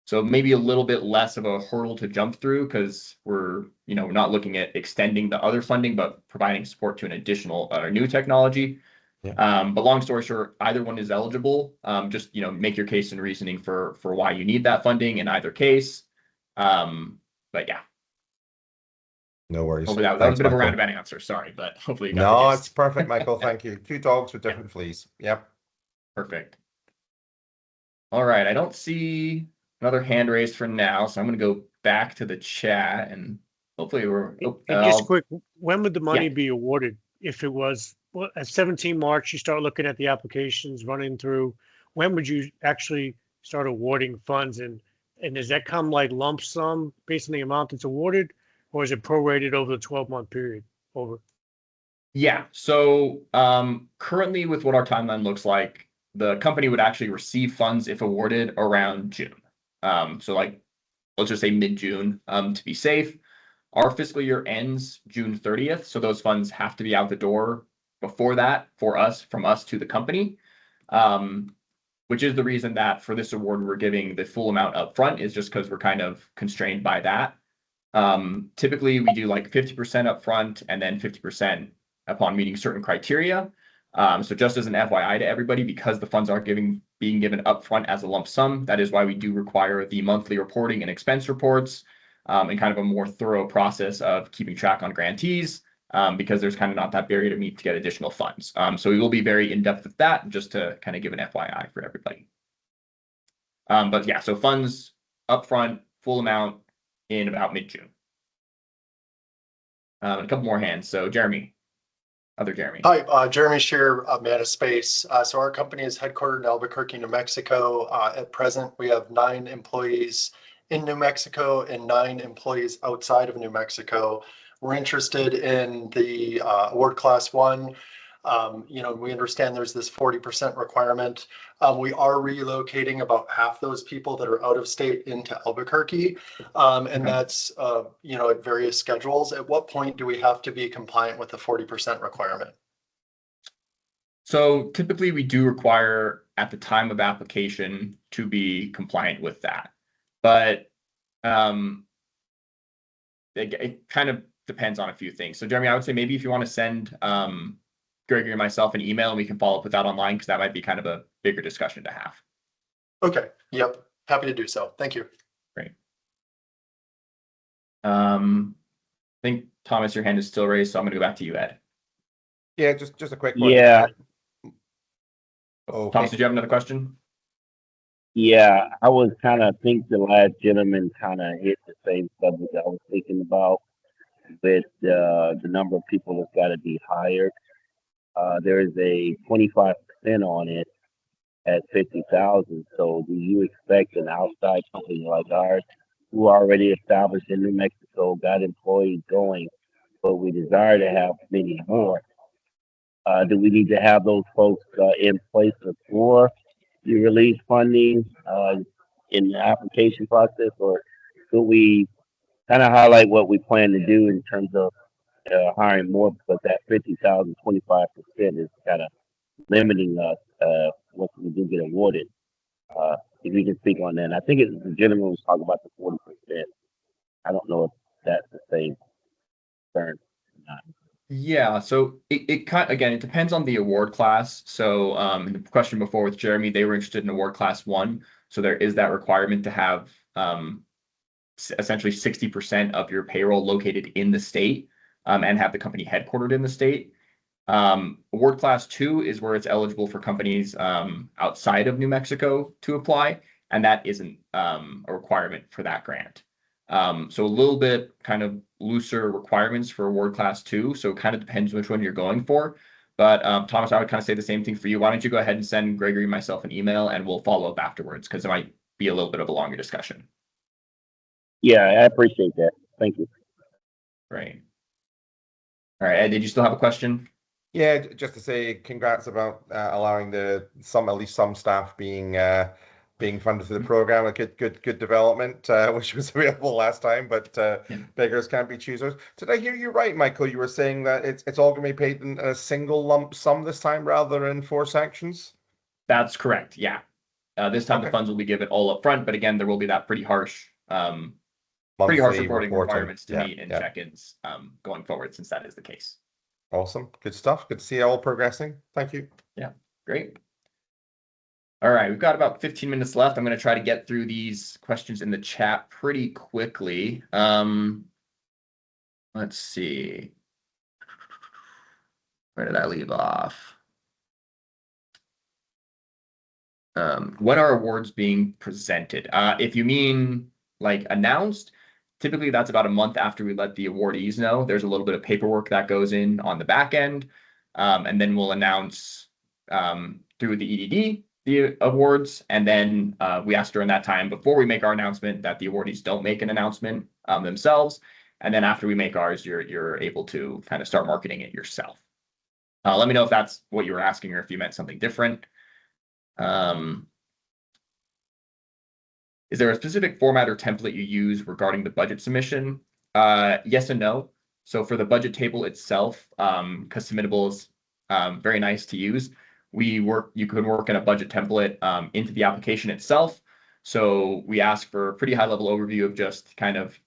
So maybe a little bit less of a hurdle to jump through because we're, not looking at extending the other funding, but providing support to an additional new technology. But long story short, either one is eligible. Just, make your case and reasoning for why you need that funding in either case. But yeah. No worries. Hopefully that was a bit of a roundabout answer. Sorry, but hopefully you got the No, gist. it's perfect, Michael. Thank you. Two dogs with different fleas. Yep. Perfect. All right. I don't see another hand raised for now, so I'm going to go back to the chat and hopefully we're. And just quick, when would the money be awarded? If it was at 17 March, you start looking at the applications running through. When would you actually start awarding funds? And does that come like lump sum based on the amount that's awarded, or is it prorated over the 12-month period? Over. Yeah. So currently, with what our timeline looks like, the company would actually receive funds if awarded around June. So like, let's just say mid-June to be safe. Our fiscal year ends June 30th, so those funds have to be out the door before that from us to the company, which is the reason that for this award we're giving the full amount up front is just because we're kind of constrained by that. Typically, we do like 50% up front and then 50% upon meeting certain criteria. So just as an FYI to everybody, because the funds are being given upfront as a lump sum, that is why we do require the monthly reporting and expense reports, and kind of a more thorough process of keeping track on grantees, because there's kind of not that barrier to meet to get additional funds. So we will be very in-depth with that, just to kind of give an FYI for everybody. But yeah, so funds upfront, full amount in about mid-June. A couple more hands. So Jeremy. Other Jeremy. Hi, Jeremy Shear, Space. So our company is headquartered in Albuquerque, New Mexico. At present, we have 9 employees in New Mexico and 9 employees outside of New Mexico. We're interested in the award class 1. We understand there's this 40% requirement. We are relocating about half those people that are out of state into Albuquerque. And that's, at various schedules. At what point do we have to be compliant with the 40% requirement? So typically we do require at the time of application to be compliant with that. But it kind of depends on a few things. So Jeremy, I would say maybe if you want to send Gregory and myself an email and we can follow up with that online, because that might be kind of a bigger discussion to have. Okay. Yep. Happy to do so. Thank you. Great. I think Thomas, your hand is still raised, so I'm going to go back to you, Ed. Yeah, just a quick one. Yeah. Okay. Thomas, did you have another question? Yeah, I was kind of think the last gentleman kind of hit the same subject I was thinking about with the number of people that's got to be hired. There is a 25% on it at 50,000. So do you expect an outside company like ours, who are already established in New Mexico, got employees going, but we desire to have many more? Do we need to have those folks in place before you release funding in the application process, or could we kind of highlight what we plan to do in terms of hiring more, because that 50,000, 25% is kind of limiting us once we do get awarded. If you can speak on that. And I think the gentleman was talking about the 40%. I don't know if that's the same concern or not. Yeah, so it kind again, it depends on the award class. So in the question before with Jeremy, they were interested in award class 1. So there is that requirement to have essentially 60% of your payroll located in the state, and have the company headquartered in the state. Award class 2 is where it's eligible for companies outside of New Mexico to apply, and that isn't a requirement for that grant. So a little bit kind of looser requirements for award class 2. So it kind of depends which one you're going for. But Thomas, I would kind of say the same thing for you. Why don't you go ahead and send Gregory and myself an email, and we'll follow up afterwards, because it might be a little bit of a longer discussion. Yeah, I appreciate that. Thank you. Great. All right, Ed, did you still have a question? Yeah, just to say congrats about allowing at least some staff being being funded through the program. A good development, which was available last time, but beggars can't be choosers. Did I hear you right, Michael? You were saying that it's all going to be paid in a single lump sum this time rather than in 4 sections? That's correct. Yeah. This time the Okay. funds will be given all up front, but again, there will be that pretty harsh Monthly reporting requirements to Yeah, meet and yeah. check-ins going forward, since that is the case. Awesome. Good stuff. Good to see you all progressing. Thank you. Yeah, great. All right, we've got about 15 minutes left. I'm going to try to get through these questions in the chat pretty quickly. Let's see. Where did I leave off? When are awards being presented? If you mean like announced, typically that's about a month after we let the awardees know. There's a little bit of paperwork that goes in on the back end, and then we'll announce through the EDD the awards, and then we ask during that time before we make our announcement that the awardees don't make an announcement themselves, and then after we make ours, you're able to kind of start marketing it yourself. Let me know if that's what you were asking or if you meant something different. Is there a specific format or template you use regarding the budget submission? Yes and no. So for the budget table itself, because Submittable is very nice to use, you could work in a budget template into the application itself. So we ask for a pretty high level overview of just kind of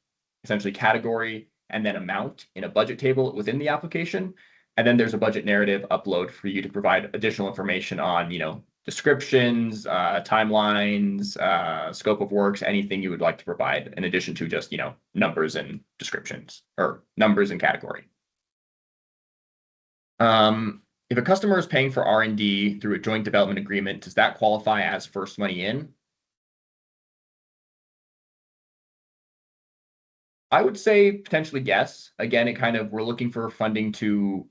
essentially category and then amount in a budget table within the application. And then there's a budget narrative upload for you to provide additional information on, descriptions, timelines, scope of works, anything you would like to provide in addition to just, numbers and descriptions or numbers and category. If a customer is paying for R&D through a joint development agreement, does that qualify as first money in? I would say potentially yes. Again, we're looking for funding to,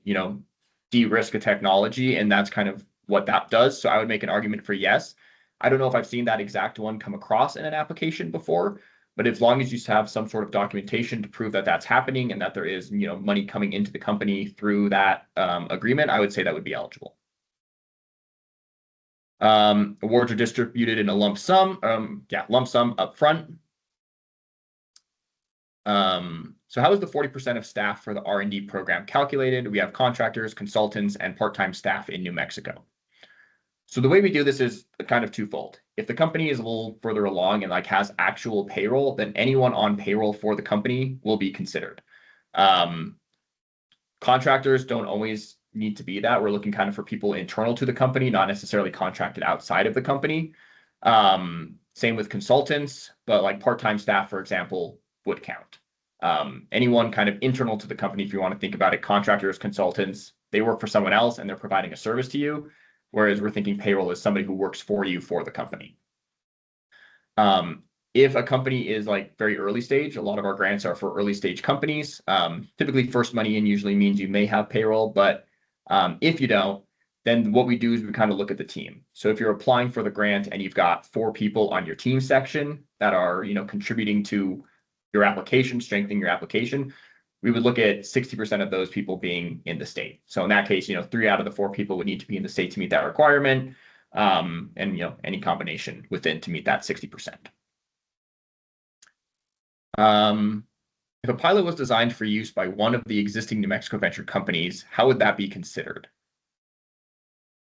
de-risk a technology, and that's kind of what that does. So I would make an argument for yes. I don't know if I've seen that exact one come across in an application before, but as long as you have some sort of documentation to prove that that's happening and that there is, money coming into the company through that agreement, I would say that would be eligible. Awards are distributed in a lump sum. Lump sum up front. So how is the 40% of staff for the R&D program calculated? We have contractors, consultants, and part-time staff in New Mexico. So the way we do this is kind of twofold. If the company is a little further along and has actual payroll, then anyone on payroll for the company will be considered. Contractors don't always need to be that. We're looking kind of for people internal to the company, not necessarily contracted outside of the company. Same with consultants, but part-time staff, for example, would count. Anyone kind of internal to the company, if you want to think about it, contractors, consultants, they work for someone else and they're providing a service to you. Whereas we're thinking payroll is somebody who works for you for the company. If a company is very early stage, a lot of our grants are for early stage companies. Typically first money in usually means you may have payroll, but if you don't, then what we do is we kind of look at the team. So if you're applying for the grant and you've got 4 people on your team section that are, contributing to your application, strengthening your application, we would look at 60% of those people being in the state. So in that case, 3 out of the 4 people would need to be in the state to meet that requirement. And, any combination within to meet that 60%. If a pilot was designed for use by one of the existing New Mexico venture companies, how would that be considered?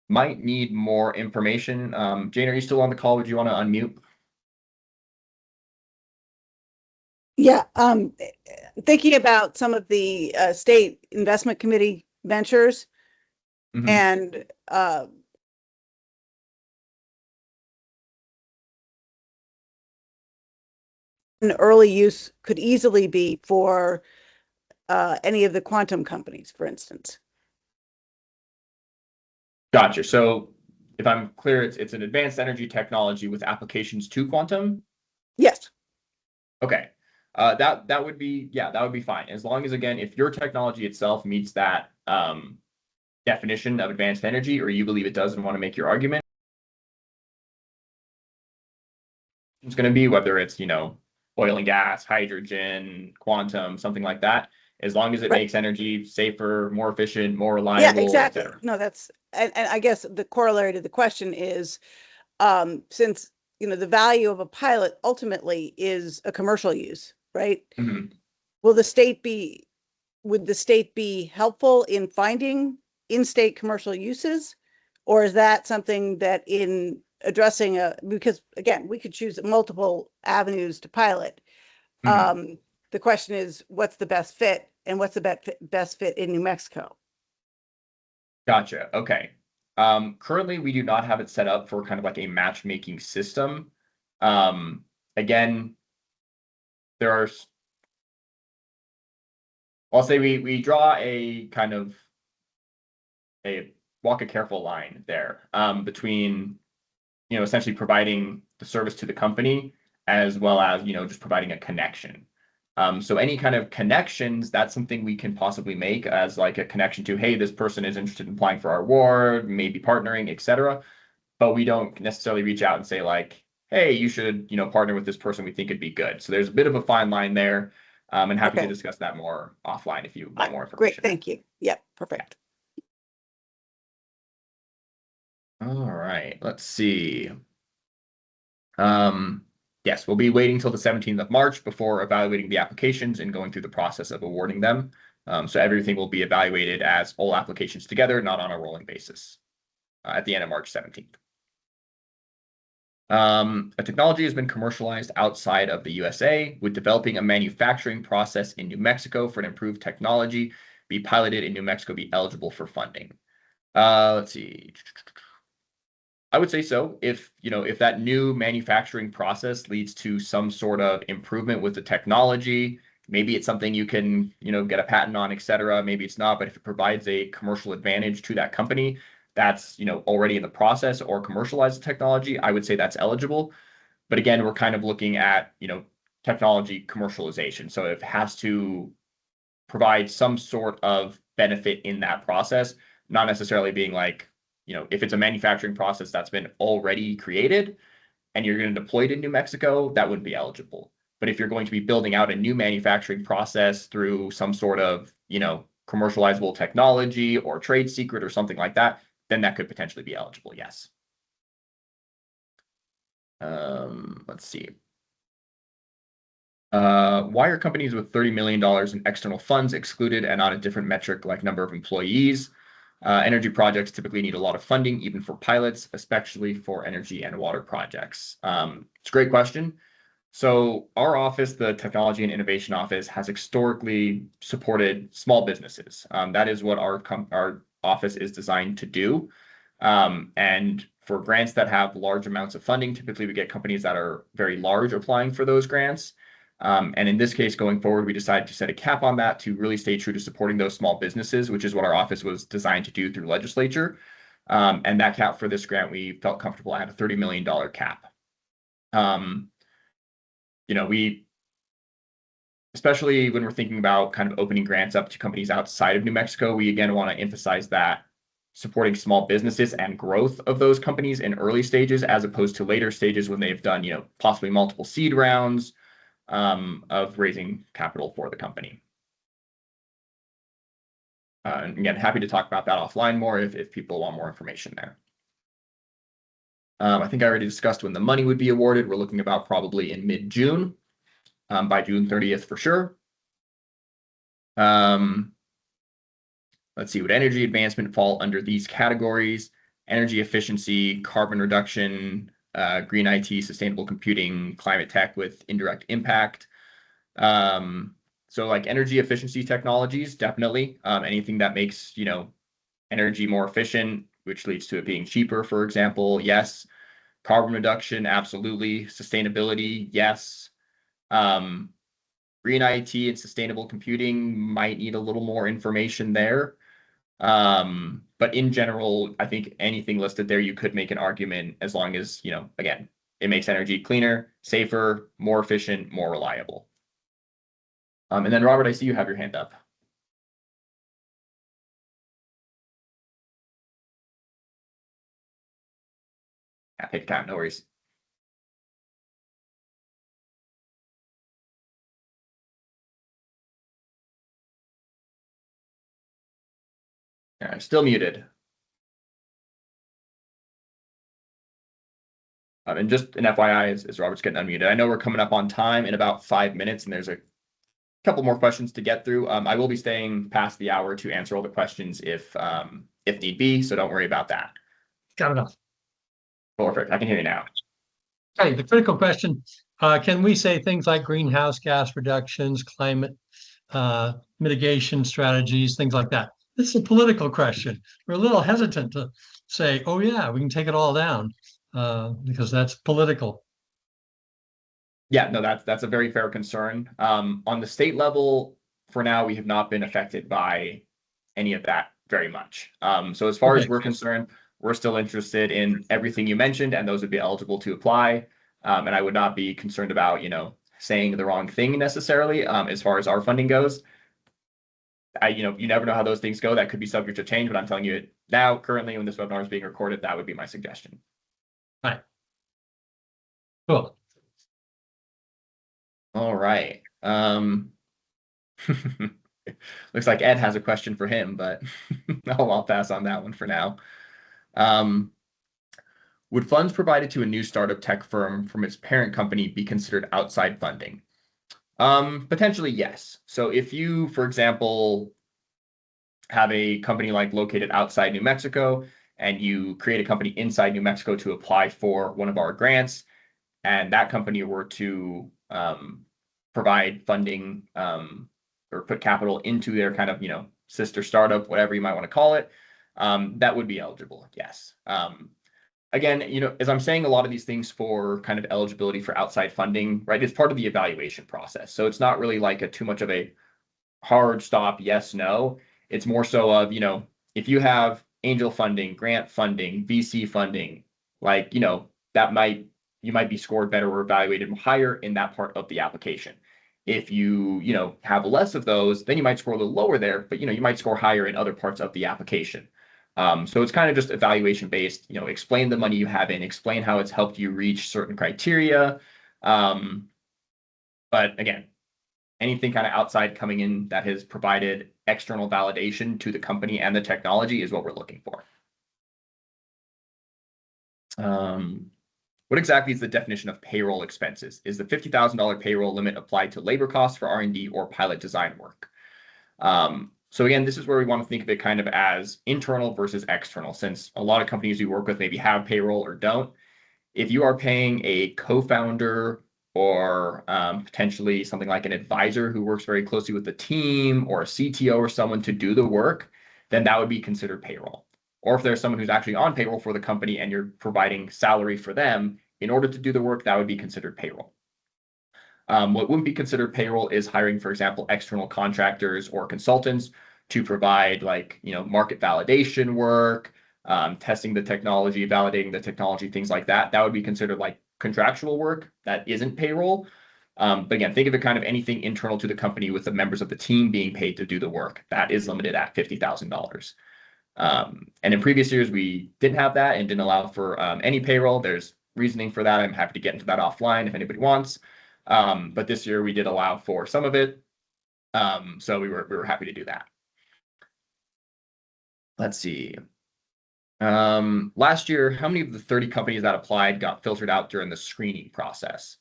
Might need more information. Jane, are you still on the call? Would you want to unmute? Yeah, thinking about some of the state investment committee ventures and an early use could easily be for any of the quantum companies, for instance. Gotcha. So if I'm clear, it's an advanced energy technology with applications to quantum? Yes. Okay. That would be, that would be fine. As long as, again, if your technology itself meets that definition of advanced energy, or you believe it does and want to make your argument, it's going to be whether it's, oil and gas, hydrogen, quantum, something like that. As long as it makes energy safer, more efficient, more reliable. Yeah, exactly. No, that's, and I guess the corollary to the question is, since the value of a pilot ultimately is a commercial use, right? Mhm. Would the state be helpful in finding in-state commercial uses? Or is that something that in addressing because again, we could choose multiple avenues to pilot. Mhm. The question is, what's the best fit and what's the best fit in New Mexico? Gotcha. Okay. Currently, we do not have it set up for kind of like a matchmaking system. Again, there are, I'll say we draw a kind of walk a careful line there between, essentially providing the service to the company as well as, just providing a connection. So any kind of connections, that's something we can possibly make as like a connection to, hey, this person is interested in applying for our award, maybe partnering, etc. But we don't necessarily reach out and say like, hey, you should, partner with this person. We think it'd be good. So there's a bit of a fine line there. And happy to discuss that more offline if you want more Great, information. thank you. Yep, perfect. All right, let's see. Yes, we'll be waiting till the 17th of March before evaluating the applications and going through the process of awarding them. So everything will be evaluated as all applications together, not on a rolling basis at the end of March 17th. A technology has been commercialized outside of the USA, with developing a manufacturing process in New Mexico for an improved technology be piloted in New Mexico, be eligible for funding. Let's see. I would say so. If that new manufacturing process leads to some sort of improvement with the technology, maybe it's something you can, get a patent on, et cetera. Maybe it's not, but if it provides a commercial advantage to that company that's, already in the process or commercialize the technology, I would say that's eligible. But again, we're kind of looking at, technology commercialization. So it has to provide some sort of benefit in that process, not necessarily being like, if it's a manufacturing process that's been already created and you're going to deploy it in New Mexico, that wouldn't be eligible. But if you're going to be building out a new manufacturing process through some sort of, commercializable technology or trade secret or something like that, then that could potentially be eligible, yes. Let's see. Why are companies with $30 million in external funds excluded and not a different metric like number of employees? Energy projects typically need a lot of funding, even for pilots, especially for energy and water projects. It's a great question. So our office, the Technology and Innovation Office, has historically supported small businesses. That is what our office is designed to do. And for grants that have large amounts of funding, typically we get companies that are very large applying for those grants. And in this case, going forward, we decided to set a cap on that to really stay true to supporting those small businesses, which is what our office was designed to do through legislature. And that cap for this grant, we felt comfortable at a $30 million cap. We, especially when we're thinking about kind of opening grants up to companies outside of New Mexico, we again want to emphasize that supporting small businesses and growth of those companies in early stages, as opposed to later stages when they've done, possibly multiple seed rounds of raising capital for the company. And again, happy to talk about that offline more if people want more information there. I think I already discussed when the money would be awarded. We're looking about probably in mid-June, by June 30th for sure. Let's see, would energy advancement fall under these categories? Energy efficiency, carbon reduction, green IT, sustainable computing, climate tech with indirect impact. So like energy efficiency technologies, definitely. Anything that makes, energy more efficient, which leads to it being cheaper, for example, yes. Carbon reduction, absolutely. Sustainability, yes. Green IT and sustainable computing might need a little more information there. But in general, I think anything listed there, you could make an argument as long as, again, it makes energy cleaner, safer, more efficient, more reliable. And then Robert, I see you have your hand up. Yeah, take time, no worries. Yeah, I'm still muted. And just an FYI, as Robert's getting unmuted, I know we're coming up on time in about 5 minutes, and there's a couple more questions to get through. I will be staying past the hour to answer all the questions if need be, so don't worry about that. Got enough. Perfect. I can hear you now. Okay, the critical question, can we say things like greenhouse gas reductions, climate mitigation strategies, things like that? This is a political question. We're a little hesitant to say, oh yeah, we can take it all down, because that's political. Yeah, no, that's a very fair concern. On the state level, for now, we have not been affected by any of that very much. So as far as we're concerned, we're still interested in everything you mentioned, and those would be eligible to apply. And I would not be concerned about, saying the wrong thing necessarily, as far as our funding goes. You never know how those things go. That could be subject to change, but I'm telling you it now, currently, when this webinar is being recorded, that would be my suggestion. Right. Cool. All right. Looks like Ed has a question for him, but I'll pass on that one for now. Would funds provided to a new startup tech firm from its parent company be considered outside funding? Potentially, yes. So if you, for example, have a company located outside New Mexico, and you create a company inside New Mexico to apply for one of our grants, and that company were to provide funding or put capital into their kind of, sister startup, whatever you might want to call it, that would be eligible, yes. Again, as I'm saying a lot of these things for kind of eligibility for outside funding, right, it's part of the evaluation process. So it's not really like too much of a hard stop, yes, no. It's more so of, if you have angel funding, grant funding, VC funding, you might be scored better or evaluated higher in that part of the application. If you, have less of those, then you might score a little lower there, but, you might score higher in other parts of the application. So it's kind of just evaluation based, explain the money you have in, explain how it's helped you reach certain criteria. But again, anything kind of outside coming in that has provided external validation to the company and the technology is what we're looking for. What exactly is the definition of payroll expenses? Is the $50,000 payroll limit applied to labor costs for R&D or pilot design work? So again, this is where we want to think of it kind of as internal versus external, since a lot of companies we work with maybe have payroll or don't. If you are paying a co-founder or potentially something like an advisor who works very closely with the team, or a CTO or someone to do the work, then that would be considered payroll. Or if there's someone who's actually on payroll for the company and you're providing salary for them in order to do the work, that would be considered payroll. What wouldn't be considered payroll is hiring, for example, external contractors or consultants to provide market validation work, testing the technology, validating the technology, things like that. That would be considered contractual work. That isn't payroll. But again, think of it kind of anything internal to the company with the members of the team being paid to do the work. That is limited at $50,000. And in previous years, we didn't have that and didn't allow for any payroll. There's reasoning for that. I'm happy to get into that offline if anybody wants. But this year we did allow for some of it. So we were happy to do that. Let's see. Last year, how many of the 30 companies that applied got filtered out during the screening process?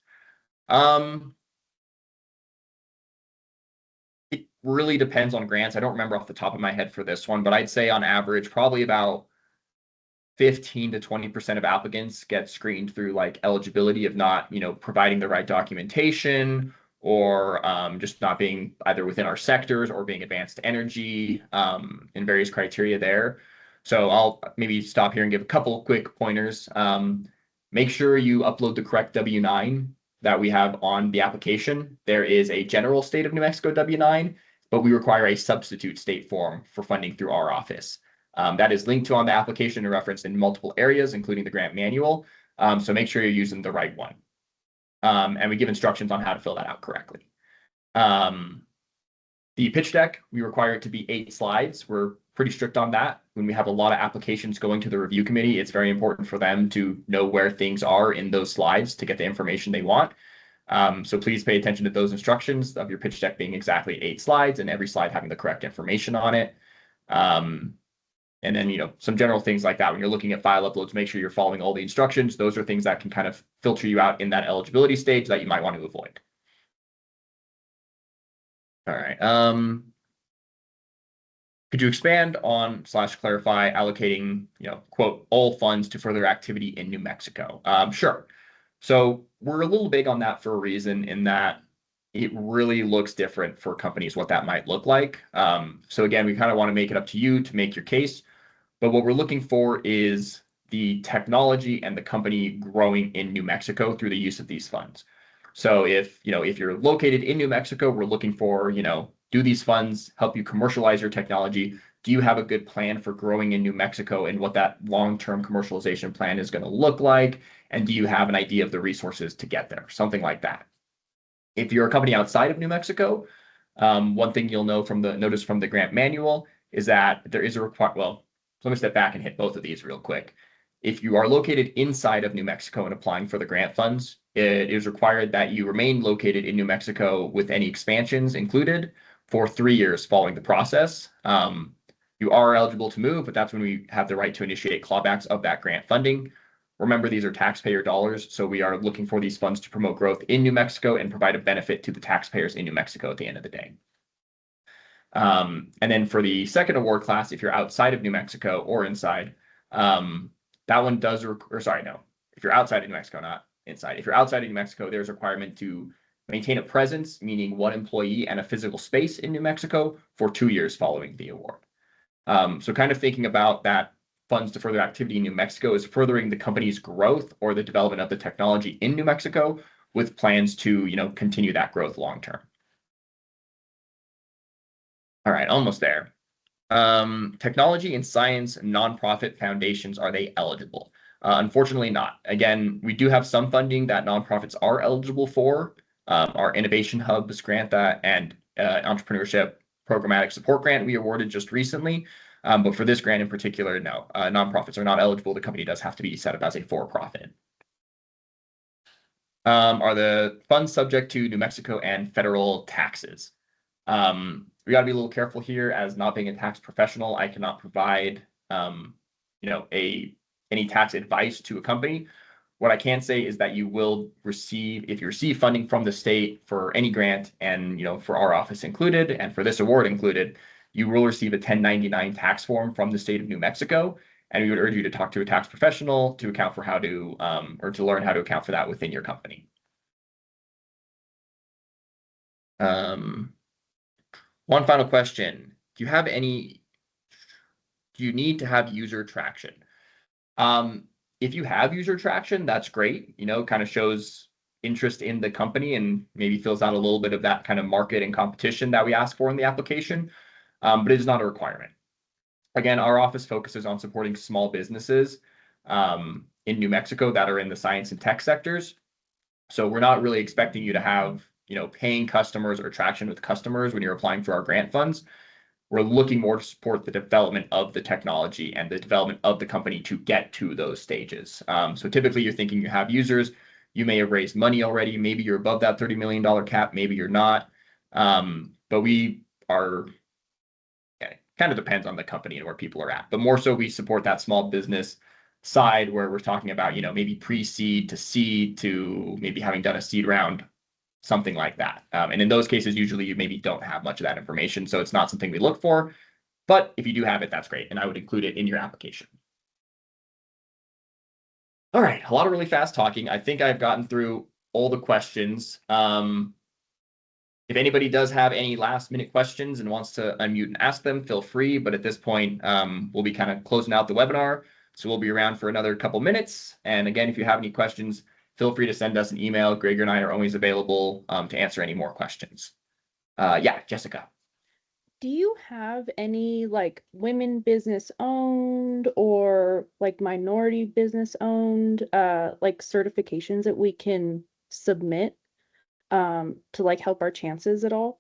It really depends on grants. I don't remember off the top of my head for this one, but I'd say on average, probably about 15 to 20% of applicants get screened through eligibility of not, providing the right documentation, or just not being either within our sectors or being advanced energy, in various criteria there. So I'll maybe stop here and give a couple quick pointers. Make sure you upload the correct W-9 that we have on the application. There is a general state of New Mexico W-9, but we require a substitute state form for funding through our office. That is linked to on the application and referenced in multiple areas, including the grant manual. So make sure you're using the right one. And we give instructions on how to fill that out correctly. The pitch deck, we require it to be 8 slides. We're pretty strict on that. When we have a lot of applications going to the review committee, it's very important for them to know where things are in those slides to get the information they want. So please pay attention to those instructions of your pitch deck being exactly 8 slides and every slide having the correct information on it. And then, some general things like that. When you're looking at file uploads, make sure you're following all the instructions. Those are things that can kind of filter you out in that eligibility stage that you might want to avoid. All right. Could you expand on / clarify allocating, quote, all funds to further activity in New Mexico? Sure. So we're a little big on that for a reason, in that it really looks different for companies what that might look like. So again, we kind of want to make it up to you to make your case. But what we're looking for is the technology and the company growing in New Mexico through the use of these funds. So if you're located in New Mexico, we're looking for, do these funds help you commercialize your technology? Do you have a good plan for growing in New Mexico and what that long-term commercialization plan is going to look like? And do you have an idea of the resources to get there? Something like that. If you're a company outside of New Mexico, one thing you'll know from the notice from the grant manual is that there is a well, so let me step back and hit both of these real quick. If you are located inside of New Mexico and applying for the grant funds, it is required that you remain located in New Mexico with any expansions included for 3 years following the process. You are eligible to move, but that's when we have the right to initiate clawbacks of that grant funding. Remember, these are taxpayer dollars, so we are looking for these funds to promote growth in New Mexico and provide a benefit to the taxpayers in New Mexico at the end of the day. And then for the second award class, if you're outside of New Mexico or inside, that one does, if you're outside of New Mexico, not inside. If you're outside of New Mexico, there's a requirement to maintain a presence, meaning 1 employee and a physical space in New Mexico for 2 years following the award. So kind of thinking about that funds to further activity in New Mexico is furthering the company's growth or the development of the technology in New Mexico with plans to, continue that growth long term. All right, almost there. Technology and science nonprofit foundations, are they eligible? Unfortunately not. Again, we do have some funding that nonprofits are eligible for. Our Innovation Hubs grant that, and entrepreneurship programmatic support grant we awarded just recently. But for this grant in particular, no, nonprofits are not eligible. The company does have to be set up as a for-profit. Are the funds subject to New Mexico and federal taxes? We got to be a little careful here, as not being a tax professional, I cannot provide, any tax advice to a company. What I can say is that you will receive, if you receive funding from the state for any grant, and for our office included, and for this award included, you will receive a 1099 tax form from the state of New Mexico, and we would urge you to talk to a tax professional to account for how to, or to learn how to account for that within your company. One final question. Do you need to have user traction? If you have user traction, that's great. Kind of shows interest in the company and maybe fills out a little bit of that kind of market and competition that we ask for in the application. But it is not a requirement. Again, our office focuses on supporting small businesses in New Mexico that are in the science and tech sectors. So we're not really expecting you to have, paying customers or traction with customers when you're applying for our grant funds. We're looking more to support the development of the technology and the development of the company to get to those stages. So typically you're thinking you have users, you may have raised money already, maybe you're above that $30 million cap, maybe you're not. But we are, it kind of depends on the company and where people are at. But more so we support that small business side where we're talking about, maybe pre-seed to seed to maybe having done a seed round, something like that. And in those cases, usually you maybe don't have much of that information. So it's not something we look for, but if you do have it, that's great. And I would include it in your application. All right, a lot of really fast talking. I think I've gotten through all the questions. If anybody does have any last minute questions and wants to unmute and ask them, feel free. But at this point, we'll be kind of closing out the webinar. So we'll be around for another couple minutes. And again, if you have any questions, feel free to send us an email. Greg and I are always available to answer any more questions. Yeah, Jessica. Do you have any women business owned or minority business owned certifications that we can submit to help our chances at all?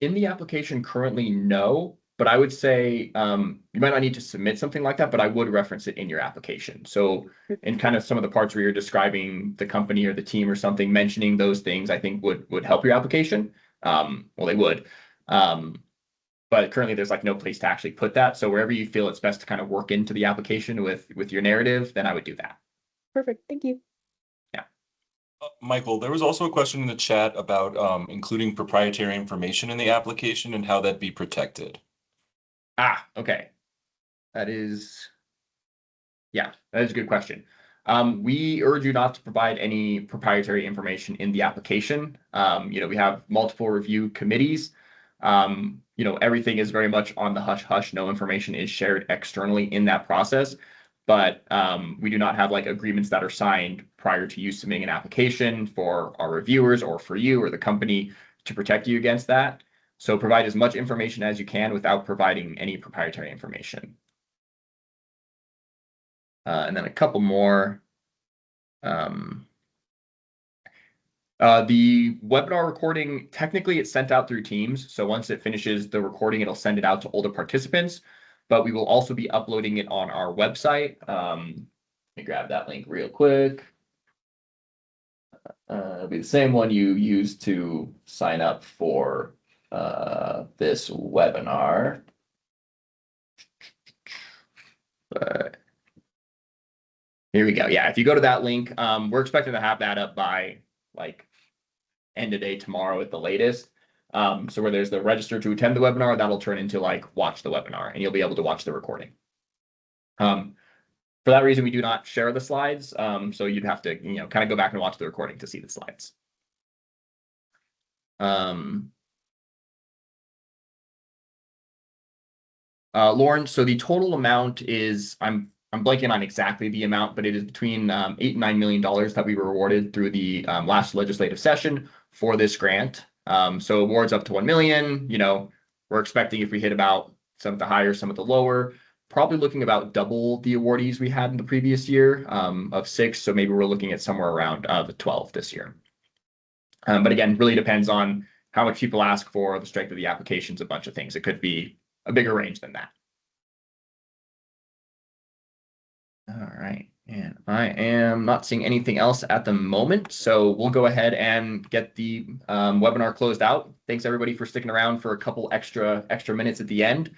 In the application currently, no. But I would say you might not need to submit something like that, but I would reference it in your application. So in kind of some of the parts where you're describing the company or the team or something, mentioning those things, I think would help your application. Well, they would. but currently there's like no place to actually put that. So wherever you feel it's best to kind of work into the application with your narrative, then I would do that. Perfect. Thank you. Michael, there was also a question in the chat about including proprietary information in the application and how that'd be protected. Okay. That is a good question. We urge you not to provide any proprietary information in the application. We have multiple review committees. Everything is very much on the hush hush. No information is shared externally in that process. But we do not have like agreements that are signed prior to you submitting an application for our reviewers or for you or the company to protect you against that. So provide as much information as you can without providing any proprietary information. And then a couple more. The webinar recording, technically it's sent out through Teams. So once it finishes the recording, it'll send it out to all the participants, but we will also be uploading it on our website. Let me grab that link real quick. It'll be the same one you used to sign up for this webinar. But here we go. Yeah, if you go to that link, we're expecting to have that up by like end of day tomorrow at the latest. So where there's the register to attend the webinar, that'll turn into like watch the webinar and you'll be able to watch the recording. For that reason, we do not share the slides. So you'd have to, kind of go back and watch the recording to see the slides. Lauren, so the total amount is, I'm blanking on exactly the amount, but it is between $8 and $9 million that we were awarded through the last legislative session for this grant. So awards up to 1 million, we're expecting if we hit about some of the higher, some of the lower, probably looking about double the awardees we had in the previous year of 6. So maybe we're looking at somewhere around the 12 this year. But again, really depends on how much people ask for, the strength of the applications, a bunch of things. It could be a bigger range than that. All right, and I am not seeing anything else at the moment, so we'll go ahead and get the webinar closed out. Thanks everybody for sticking around for a couple extra minutes at the end.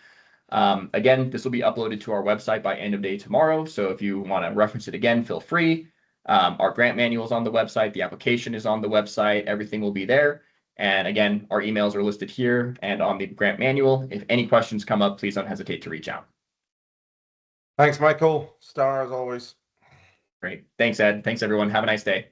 Again, this will be uploaded to our website by end of day tomorrow, so if you want to reference it again, feel free. Our grant manual is on the website, the application is on the website, everything will be there. And again, our emails are listed here and on the grant manual. If any questions come up, please don't hesitate to reach out. Thanks, Michael. Star as always. Great. Thanks, Ed. Thanks, everyone. Have a nice day.